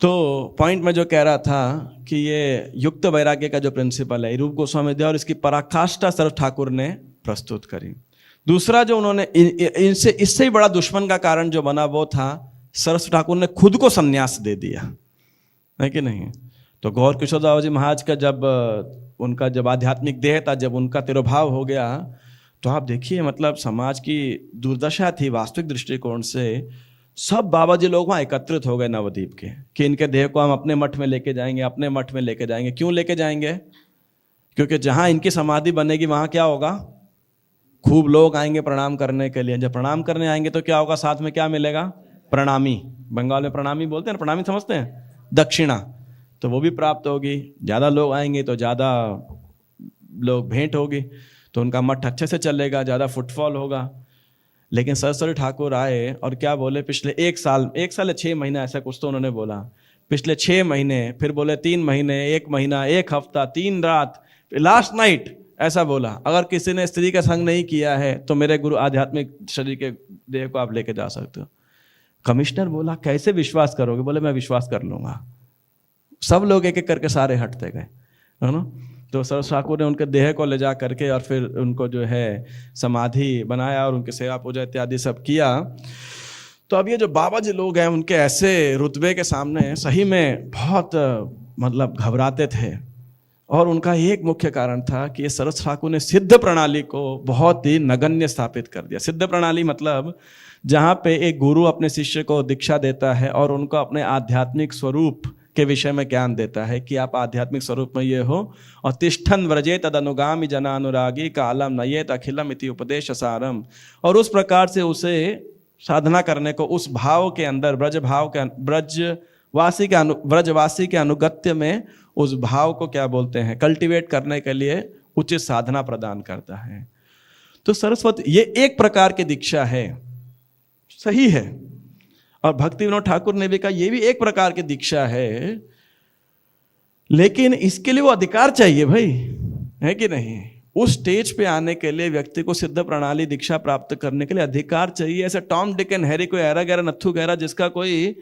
तो पॉइंट में जो कह रहा था कि ये युक्त वैराग्य का जो प्रिंसिपल है, रूप गोस्वामी दे और इसकी पराकाष्ठा सर ठाकुर ने प्रस्तुत करी। दूसरा जो उन्होंने इससे ही बड़ा दुश्मन का कारण जो बना वो था, सरस्वती ठाकुर ने खुद को संन्यास दे दिया, है कि नहीं। तो गौर किशोर दास जी महाराज का जब उनका जब आध्यात्मिक देह था, जब उनका तिरोभाव हो गया, तो आप देखिए मतलब समाज की दुर्दशा थी वास्तविक दृष्टिकोण से। सब बाबा जी लोग वहाँ एकत्रित हो गए नवद्वीप के कि इनके देह को हम अपने मठ में लेके जाएंगे, अपने मठ में लेके जाएंगे। क्यों लेके जाएंगे? क्योंकि जहाँ इनकी समाधि बनेगी वहाँ क्या होगा, खूब लोग आएंगे प्रणाम करने के लिए। जब प्रणाम करने आएंगे तो क्या होगा, साथ में क्या मिलेगा, प्रणामी। बंगाल में प्रणामी बोलते हैं ना, प्रणामी समझते हैं, दक्षिणा, तो वो भी प्राप्त होगी। ज़्यादा लोग आएंगे तो ज़्यादा लोग भेंट होगी, तो उनका मठ अच्छे से चलेगा, ज़्यादा फुटफॉल होगा। लेकिन सरस्वती ठाकुर आए और क्या बोले, पिछले एक साल या 6 महीने ऐसा कुछ तो उन्होंने बोला, पिछले 6 महीने, फिर बोले 3 महीने, 1 महीना, 1 हफ्ता, 3 रात, लास्ट नाइट ऐसा बोला, अगर किसी ने स्त्री का संग नहीं किया है तो मेरे गुरु आध्यात्मिक शरीर के देह को आप लेके जा सकते हो। कमिश्नर बोला कैसे विश्वास करोगे? बोले मैं विश्वास कर लूंगा। सब लोग एक एक करके सारे हटते गए, है ना। तो सरस्वती ठाकुर ने उनके देह को ले जा करके और फिर उनको जो है समाधि बनाया और उनकी सेवा पूजा इत्यादि सब किया। तो अब ये जो बाबा जी लोग हैं, उनके ऐसे रुतबे के सामने सही में बहुत मतलब घबराते थे। और उनका एक मुख्य कारण था कि ये सरस्वती ठाकुर ने सिद्ध प्रणाली को बहुत ही नगण्य स्थापित कर दिया। सिद्ध प्रणाली मतलब जहाँ पे एक गुरु अपने शिष्य को दीक्षा देता है और उनको अपने आध्यात्मिक स्वरूप के विषय में ज्ञान देता है कि आप आध्यात्मिक स्वरूप में ये हो, और तिष्ठन व्रजे तद अनुगामी जना अनुरागी कालम नयेत अखिलम इति उपदेश सारम। और उस प्रकार से उसे साधना करने को उस भाव के अंदर, ब्रजवासी के अनुगत्य में उस भाव को क्या बोलते हैं, कल्टीवेट करने के लिए उचित साधना प्रदान करता है। तो सरस्वती ये एक प्रकार की दीक्षा है, सही है। और भक्ति विनोद ठाकुर ने भी कहा ये भी एक प्रकार की दीक्षा है, लेकिन इसके लिए वो अधिकार चाहिए भाई, है कि नहीं। उस स्टेज पे आने के लिए व्यक्ति को सिद्ध प्रणाली दीक्षा प्राप्त करने के लिए अधिकार चाहिए। ऐसे टॉम डिक एंड हैरी, कोई ऐरा गैरा नत्थु गैरा जिसका कोई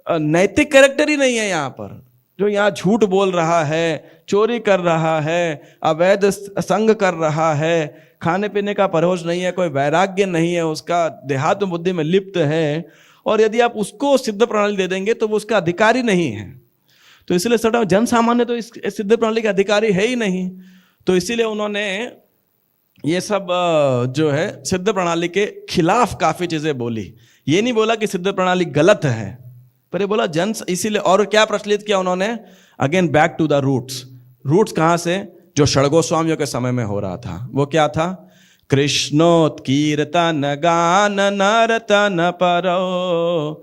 नैतिक कैरेक्टर ही नहीं है यहाँ पर, जो यहाँ झूठ बोल रहा है, चोरी कर रहा है, अवैध संग कर रहा है, खाने पीने का परहेज नहीं है, कोई वैराग्य नहीं है, उसका देहात्म बुद्धि में लिप्त है, और यदि आप उसको सिद्ध प्रणाली दे देंगे तो वो उसका अधिकारी नहीं है। तो इसलिए सटा जन सामान्य तो इस सिद्ध प्रणाली का अधिकारी है ही नहीं। तो इसीलिए उन्होंने ये सब जो है सिद्ध प्रणाली के खिलाफ काफी चीजें बोली। ये नहीं बोला कि सिद्ध प्रणाली गलत है, पर ये बोला जन, इसीलिए। और क्या प्रचलित किया उन्होंने, again back to the roots. Roots कहाँ से, जो षड्गोस्वामियों के समय में हो रहा था। वो क्या था, कृष्णोत्कीर्तन गान नर्तन परो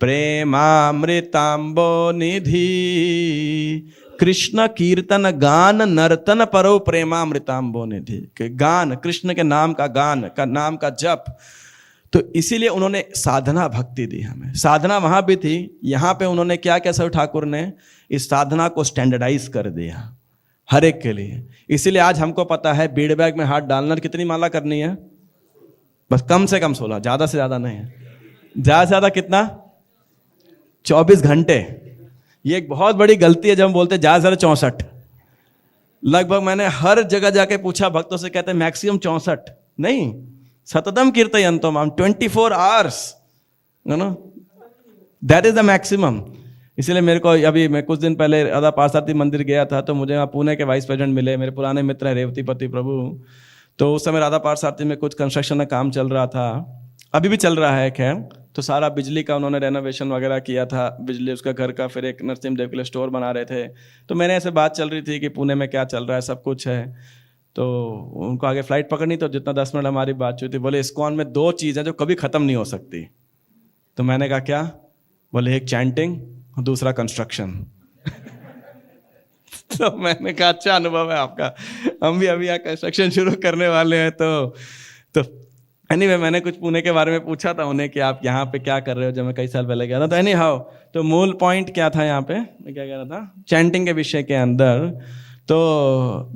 प्रेमामृतांबो निधि। कृष्ण कीर्तन गान नर्तन परो प्रेमामृतांबो निधि, के गान, कृष्ण के नाम का गान का, नाम का जप। तो इसीलिए उन्होंने साधना भक्ति दी हमें। साधना वहां भी थी, यहाँ पे उन्होंने क्या किया, सरस्वती ठाकुर ने इस साधना को स्टैंडर्डाइज कर दिया हर एक के लिए। इसीलिए आज हमको पता है बीड़ बैग में हाथ डालना, कितनी माला करनी है, बस कम से कम 16, ज्यादा से ज्यादा नहीं है, ज्यादा से ज्यादा कितना, 24 घंटे। ये एक बहुत बड़ी गलती है जब हम बोलते हैं ज्यादा से ज्यादा 64। लगभग मैंने हर जगह जाके पूछा भक्तों से, कहते हैं मैक्सिमम 64 नहीं, सततम कीर्तयन्तो माम 24 hours, you know, that is the maximum. इसलिए मेरे को अभी, मैं कुछ दिन पहले राधा पार्षदी मंदिर गया था, तो मुझे वहाँ पुणे के वाइस प्रेसिडेंट मिले, मेरे पुराने मित्र हैं रेवतीपति प्रभु। तो उस समय राधा पार्षदी में कुछ कंस्ट्रक्शन का काम चल रहा था, अभी भी चल रहा है खैर। तो सारा बिजली का उन्होंने रेनोवेशन वगैरह किया था, बिजली उसका घर का, फिर एक नरसिंह देव के लिए स्टोर बना रहे थे। तो मैंने ऐसे बात चल रही थी कि पुणे में क्या चल रहा है, सब कुछ है। तो उनको आगे फ्लाइट पकड़नी, तो जितना 10 मिनट हमारी बात हुई थी, बोले इस्कॉन में 2 चीज़ें जो कभी ख़त्म नहीं हो सकती। तो मैंने कहा क्या? बोले एक चैंटिंग, दूसरा कंस्ट्रक्शन। तो मैंने कहा अच्छा अनुभव है आपका, हम भी अभी यहाँ कंस्ट्रक्शन शुरू करने वाले हैं। तो एनीवे मैंने कुछ पुणे के बारे में पूछा था उन्हें कि आप यहाँ पे क्या कर रहे हो, जब मैं कई साल पहले गया था। तो एनी हाउ, तो मूल पॉइंट क्या था यहाँ पे, मैं क्या कह रहा था, चैंटिंग के विषय के अंदर। तो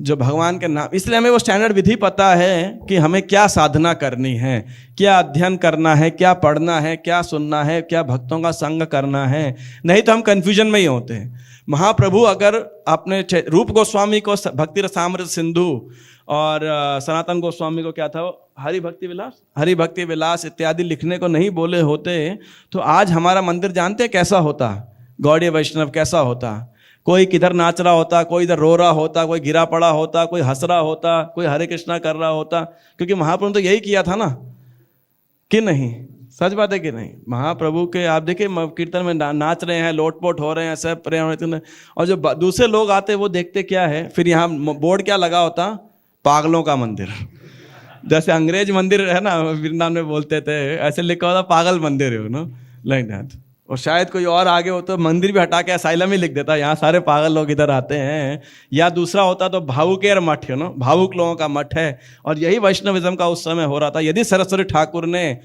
जो भगवान के नाम, इसलिए हमें वो स्टैंडर्ड विधि पता है कि हमें क्या साधना करनी है, क्या अध्ययन करना है, क्या पढ़ना है, क्या सुनना है, क्या भक्तों का संग करना है। नहीं तो हम कन्फ्यूजन में ही होते हैं। महाप्रभु अगर अपने रूप गोस्वामी को भक्ति रसामृत सिंधु और सनातन गोस्वामी को क्या था, हरि भक्ति विलास इत्यादि लिखने को नहीं बोले होते, तो आज हमारा मंदिर जानते हैं कैसा होता, गौड़ीय वैष्णव कैसा होता। कोई किधर नाच रहा होता, कोई इधर रो रहा होता, कोई गिरा पड़ा होता, कोई हंस रहा होता, कोई हरे कृष्णा कर रहा होता, क्योंकि महाप्रभु ने तो यही किया था ना, कि नहीं? सच बात है कि नहीं? महाप्रभु के आप देखिए कीर्तन में नाच रहे हैं, लोटपोट हो रहे हैं, सब पर्यावरण, और जो दूसरे लोग आते वो देखते क्या है, फिर यहाँ बोर्ड क्या लगा होता, पागलों का मंदिर। जैसे अंग्रेज मंदिर है ना, वृंदावन में बोलते थे, ऐसे लिखा होता पागल मंदिर है नो, लाइक दैट। और शायद कोई और आगे हो तो मंदिर भी हटा के असाइलम ही लिख देता, यहाँ सारे पागल लोग इधर आते हैं। या दूसरा होता तो भावुकेर मठ है ना, भावुक लोगों का मठ है। और यही वैष्णविज्म का उस समय हो रहा था। यदि सरस्वती ठाकुर ने,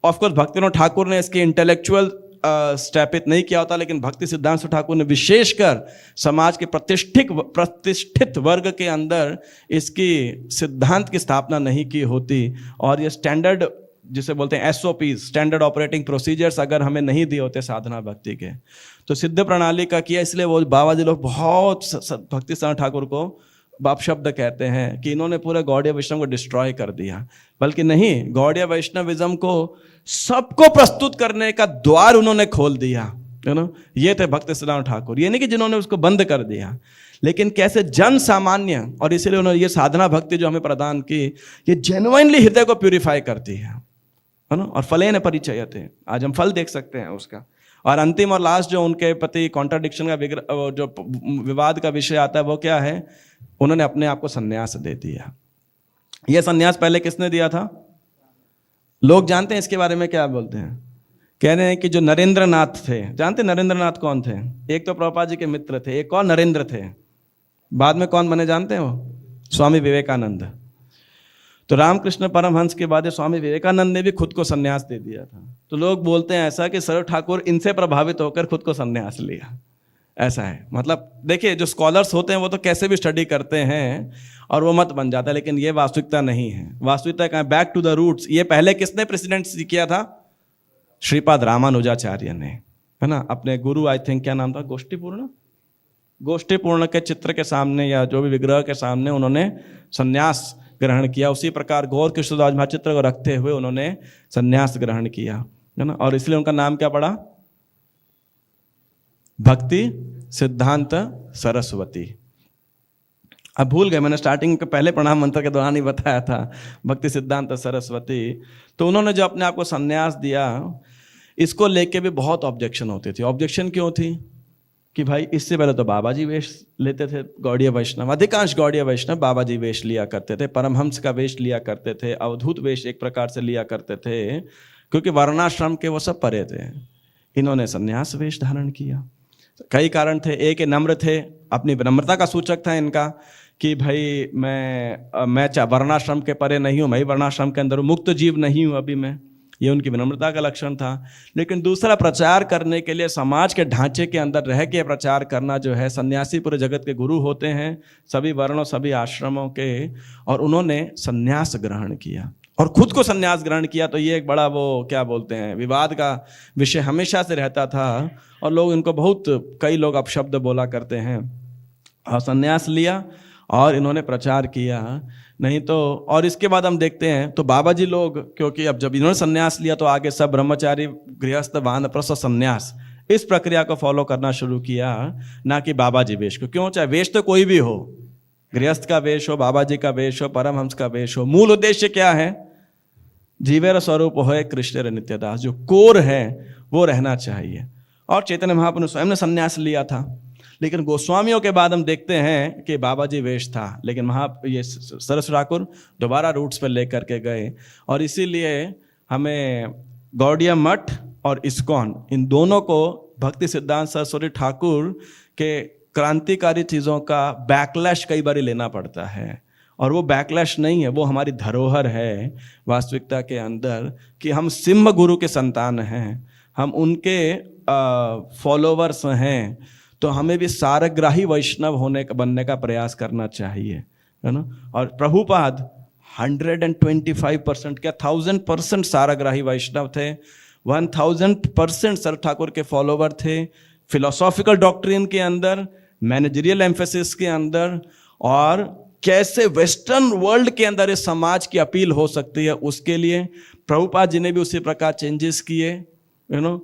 ऑफकोर्स भक्तिविनोद ठाकुर ने इसके इंटेलेक्चुअल स्थापित नहीं किया होता, लेकिन भक्ति सिद्धांत ठाकुर ने विशेषकर समाज के प्रतिष्ठित वर्ग के अंदर इसकी सिद्धांत की स्थापना नहीं की होती, और ये स्टैंडर्ड जिसे बोलते हैं SOPs, स्टैंडर्ड ऑपरेटिंग प्रोसीजर्स, अगर हमें नहीं दिए होते साधना भक्ति के, तो सिद्ध प्रणाली का किया। इसलिए वो बाबा जी लोग बहुत भक्ति सिद्धांत ठाकुर को बाप शब्द कहते हैं कि इन्होंने पूरे गौड़ीय वैष्णव को डिस्ट्रॉय कर दिया। बल्कि नहीं, गौड़ीय वैष्णविज्म को सबको प्रस्तुत करने का द्वार उन्होंने खोल दिया, है ना। ये थे भक्ति सिद्धांत ठाकुर। ये नहीं कि जिन्होंने उसको बंद कर दिया, लेकिन कैसे जन सामान्य, और इसीलिए उन्होंने ये साधना भक्ति जो हमें प्रदान की, ये जेन्युइनली हृदय को प्यूरिफाई करती है ना। और फलेन परिचयते, आज हम फल देख सकते हैं उसका। और अंतिम और लास्ट जो उनके प्रति कॉन्ट्राडिक्शन का जो विवाद का विषय आता है, वो क्या है? उन्होंने अपने आप को संन्यास दे दिया। यह संन्यास पहले किसने दिया था? लोग जानते हैं इसके बारे में क्या बोलते हैं? कह रहे हैं कि जो नरेंद्र नाथ थे, जानते नरेंद्र नाथ कौन थे? एक तो प्रभुपाद जी के मित्र थे, एक और नरेंद्र थे, बाद में कौन बने जानते हो? स्वामी विवेकानंद। तो रामकृष्ण परमहंस के बाद स्वामी विवेकानंद ने भी खुद को संन्यास दे दिया था। तो लोग बोलते हैं ऐसा कि सर ठाकुर इनसे प्रभावित होकर खुद को संन्यास लिया, ऐसा है। मतलब देखिए, जो स्कॉलर्स होते हैं वो तो कैसे भी स्टडी करते हैं और वो मत बन जाता है, लेकिन ये वास्तविकता नहीं है। वास्तविकता कहाँ? Back to the roots. ये पहले किसने प्रेसिडेंट किया था? श्रीपाद रामानुजाचार्य ने, है ना। अपने गुरु, आई थिंक क्या नाम था, गोष्ठीपूर्ण के चित्र के सामने या जो भी विग्रह के सामने उन्होंने संन्यास ग्रहण किया। उसी प्रकार गौर कृष्णदास महाचित्र को रखते हुए उन्होंने संन्यास ग्रहण किया, है ना। और इसलिए उनका नाम क्या पड़ा? भक्ति सिद्धांत सरस्वती। अब भूल गए, मैंने स्टार्टिंग के पहले प्रणाम मंत्र के दौरान ही बताया था, भक्ति सिद्धांत सरस्वती। तो उन्होंने जो अपने आप को संन्यास दिया, इसको लेके भी बहुत ऑब्जेक्शन होती थी। ऑब्जेक्शन क्यों थी? कि भाई इससे पहले तो बाबा जी वेश लेते थे गौड़ीय वैष्णव, अधिकांश गौड़ीय वैष्णव बाबा जी वेश लिया करते थे, परमहंस का वेश लिया करते थे, अवधूत वेश एक प्रकार से लिया करते थे, क्योंकि वर्णाश्रम के वो सब परे थे। इन्होंने संन्यास वेश धारण किया। कई कारण थे। एक नम्र थे, अपनी विनम्रता का सूचक था इनका कि भाई मैं वर्णाश्रम के परे नहीं हूँ, मैं वर्णाश्रम के अंदर मुक्त जीव नहीं हूँ अभी मैं, ये उनकी विनम्रता का लक्षण था। लेकिन दूसरा, प्रचार करने के लिए समाज के ढांचे के अंदर रह के प्रचार करना जो है, सन्यासी पूरे जगत के गुरु होते हैं, सभी वर्णों सभी आश्रमों के, और उन्होंने सन्यास ग्रहण किया और खुद को सन्यास ग्रहण किया। तो ये एक बड़ा वो क्या बोलते हैं, विवाद का विषय हमेशा से रहता था, और लोग इनको बहुत, कई लोग अपशब्द बोला करते हैं। और सन्यास लिया और इन्होंने प्रचार किया, नहीं तो। और इसके बाद हम देखते हैं तो बाबा जी लोग, क्योंकि अब जब इन्होंने सन्यास लिया तो आगे सब ब्रह्मचारी, गृहस्थ, वानप्रस्थ, सन्यास, इस प्रक्रिया को फॉलो करना शुरू किया, ना कि बाबा जी वेश को। क्यों? चाहे वेश तो कोई भी हो, गृहस्थ का वेश हो, बाबा जी का वेश हो, परमहंस का वेश हो, मूल उद्देश्य क्या है? जीवेर स्वरूप हो कृष्ण नित्यदास, जो कोर है वो रहना चाहिए। और चैतन्य महाप्रभु ने स्वयं ने संन्यास लिया था, लेकिन गोस्वामियों के बाद हम देखते हैं कि बाबा जी वेश था, लेकिन ये सरस्वती ठाकुर दोबारा रूट्स पर लेकर के गए। और इसीलिए हमें गौड़ीय मठ और इस्कॉन, इन दोनों को भक्ति सिद्धांत सरस्वती ठाकुर के क्रांतिकारी चीज़ों का बैकलैश कई बार लेना पड़ता है। और वो बैकलैश नहीं है, वो हमारी धरोहर है वास्तविकता के अंदर, कि हम सिंह गुरु के संतान हैं, हम उनके फॉलोवर्स हैं। तो हमें भी सारग्राही वैष्णव बनने का प्रयास करना चाहिए, है ना। और प्रभुपाद 125% क्या 1000% सारग्राही वैष्णव थे, 1000% सर ठाकुर के फॉलोवर थे, फिलोसॉफिकल डॉक्ट्रिन के अंदर, मैनेजरियल एम्फेसिस के अंदर, और कैसे वेस्टर्न वर्ल्ड के अंदर इस समाज की अपील हो सकती है, उसके लिए प्रभुपाद जी ने भी उसी प्रकार चेंजेस किए, यू नो।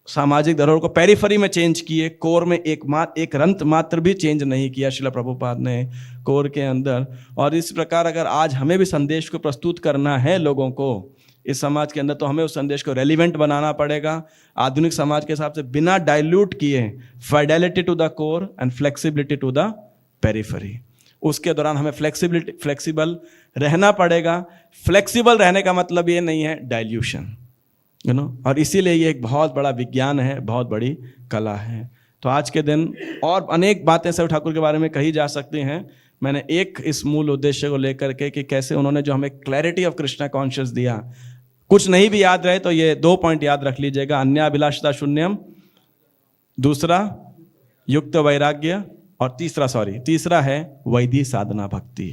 सामाजिक धरोहर को पेरिफेरी में चेंज किए, कोर में एक रंत मात्र भी चेंज नहीं किया शिला प्रभुपाद ने कोर के अंदर। और इस प्रकार अगर आज हमें भी संदेश को प्रस्तुत करना है लोगों को इस समाज के अंदर, तो हमें उस संदेश को रेलिवेंट बनाना पड़ेगा आधुनिक समाज के हिसाब से, बिना डाइल्यूट किए, fidelity to the core and flexibility to the periphery. उसके दौरान हमें फ्लेक्सिबल रहना पड़ेगा। फ्लेक्सिबल रहने का मतलब ये नहीं है डाइल्यूशन, और इसीलिए ये एक बहुत बड़ा विज्ञान है, बहुत बड़ी कला है। तो आज के दिन और अनेक बातें सर ठाकुर के बारे में कही जा सकती हैं। मैंने एक इस मूल उद्देश्य को लेकर के कि कैसे उन्होंने जो हमें क्लैरिटी ऑफ कृष्णा कॉन्शियस दिया, कुछ नहीं भी याद रहे तो ये 2 पॉइंट याद रख लीजिएगा, अन्याभिलाषता शून्यम, दूसरा युक्त वैराग्य, और तीसरा है वैधि साधना भक्ति।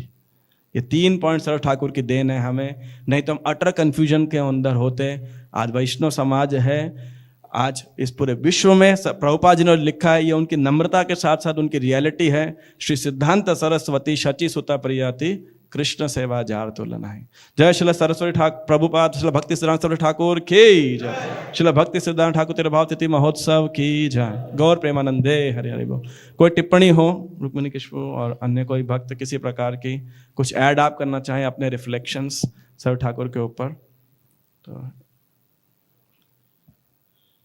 ये 3 पॉइंट सर ठाकुर की देन है हमें, नहीं तो हम अटर कंफ्यूजन के अंदर होते। आज वैष्णव समाज है, आज इस पूरे विश्व में प्रभुपाद जी ने लिखा है, ये उनकी नम्रता के साथ साथ उनकी रियलिटी है। श्री सिद्धांत सरस्वती शची सुता प्रियाति कृष्ण सेवा जार तुलना है। जय श्री सरस्वती ठाकुर प्रभुपाद, श्री भक्ति सिद्धांत सरस्वती ठाकुर की जय, श्री भक्ति सिद्धांत ठाकुर तेरे भाव तिथि महोत्सव की जय। गौर प्रेमानंदे हरि हरि बोल। कोई टिप्पणी हो रुक्मिणी किशोर और अन्य कोई भक्त किसी प्रकार की, कुछ ऐड आप करना चाहें अपने रिफ्लेक्शंस सर ठाकुर के ऊपर, तो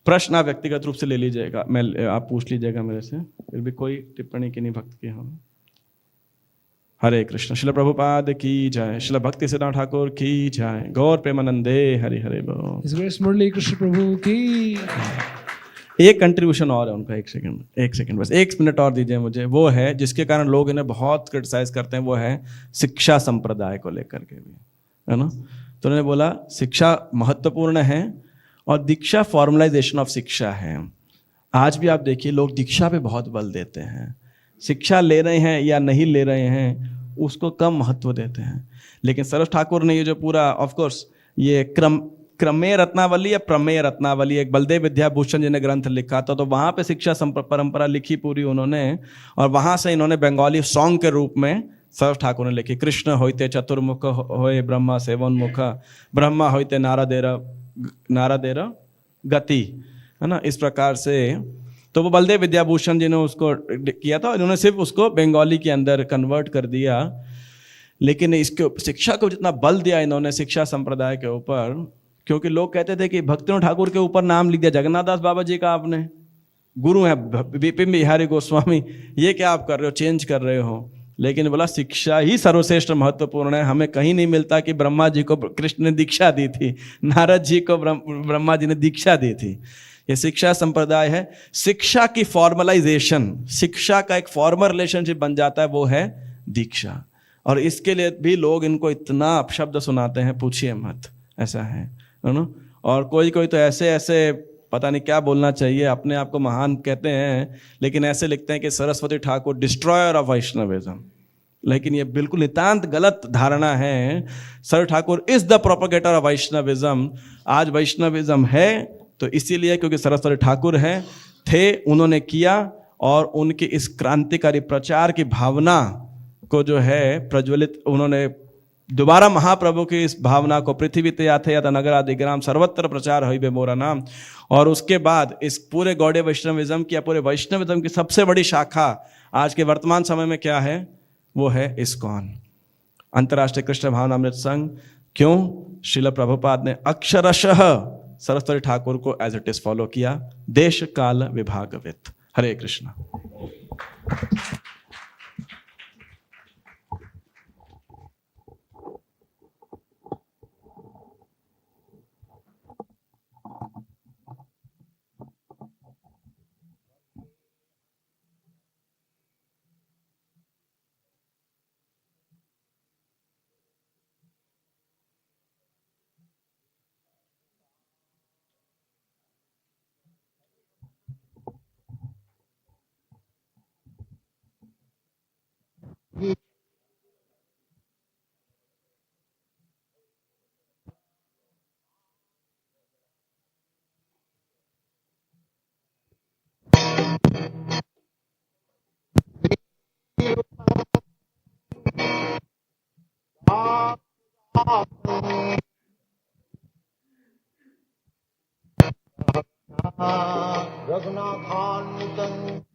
प्रश्न आप व्यक्तिगत रूप से ले लीजिएगा, आप पूछ लीजिएगा मेरे से, फिर भी कोई टिप्पणी की नहीं भक्त की हम। हरे कृष्ण। श्रील प्रभुपाद की जय, श्रील भक्ति सिद्धांत ठाकुर की जय, गौर प्रेमानंदे हरि हरि बोल। His Grace मुरली कृष्ण प्रभु की। एक कंट्रीब्यूशन और है उनका, एक सेकंड बस, 1 मिनट और दीजिए मुझे। वो है जिसके कारण लोग इन्हें बहुत क्रिटिसाइज करते हैं, वो है शिक्षा संप्रदाय को लेकर के भी, है ना। तो उन्होंने बोला शिक्षा महत्वपूर्ण है और दीक्षा फॉर्मलाइजेशन ऑफ शिक्षा है। आज भी आप देखिए लोग दीक्षा पे बहुत बल देते हैं, शिक्षा ले रहे हैं या नहीं ले रहे हैं उसको कम महत्व देते हैं। लेकिन सरस ठाकुर ने ये जो पूरा, ऑफ कोर्स ये क्रमेय रत्नावली या प्रमेय रत्नावली, एक बलदेव विद्याभूषण जी ने ग्रंथ लिखा था, तो वहाँ पे शिक्षा परंपरा लिखी पूरी उन्होंने, और वहाँ से इन्होंने बंगाली सॉन्ग के रूप में सरस ठाकुर ने लिखी। कृष्ण होते चतुर्मुख होए ब्रह्मा सेवोन्मुख, ब्रह्मा होते नारदेर गति, है ना, इस प्रकार से। तो वो बलदेव विद्याभूषण जी ने उसको किया था और इन्होंने सिर्फ उसको बंगाली के अंदर कन्वर्ट कर दिया। लेकिन इसके शिक्षा को जितना बल दिया इन्होंने शिक्षा संप्रदाय के ऊपर, क्योंकि लोग कहते थे कि भक्तिनाथ ठाकुर के ऊपर नाम लिख दिया जगन्नाथ दास बाबा जी का, आपने गुरु है विपिन बिहारी गोस्वामी, ये क्या आप कर रहे हो, चेंज कर रहे हो। लेकिन बोला शिक्षा ही सर्वश्रेष्ठ महत्वपूर्ण है। हमें कहीं नहीं मिलता कि ब्रह्मा जी को कृष्ण ने दीक्षा दी थी, नारद जी को ब्रह्मा जी ने दीक्षा दी थी। ये शिक्षा संप्रदाय है। शिक्षा की फॉर्मलाइजेशन, शिक्षा का एक फॉर्मल रिलेशनशिप बन जाता है, वो है दीक्षा। और इसके लिए भी लोग इनको इतना अपशब्द सुनाते हैं, पूछिए मत, ऐसा है ना। और कोई तो ऐसे पता नहीं क्या बोलना चाहिए, अपने आप को महान कहते हैं, लेकिन ऐसे लिखते हैं कि सरस्वती ठाकुर डिस्ट्रॉयर ऑफ वैष्णविज्म। लेकिन ये बिल्कुल नितांत गलत धारणा है। Sir Thakur is the propagator of Vaishnavism. आज वैष्णविज्म है तो इसीलिए क्योंकि सरस्वती ठाकुर थे, उन्होंने किया, और उनकी इस क्रांतिकारी प्रचार की भावना को जो है प्रज्वलित, उन्होंने दोबारा महाप्रभु की इस भावना को पृथ्वी ते याथे यत नगर आदि ग्राम सर्वत्र प्रचार होइबे मोरा नाम। और उसके बाद इस पूरे गौड़ीय वैष्णविज्म की या पूरे वैष्णविज्म की सबसे बड़ी शाखा आज के वर्तमान समय में क्या है, वो है इस्कॉन, अंतर्राष्ट्रीय कृष्ण भावनामृत संघ। क्यों? श्रील प्रभुपाद ने अक्षरशः सरस्वती ठाकुर को एज इट इज फॉलो किया, देश काल विभागवित। हरे कृष्ण। कृष्णान्वितम्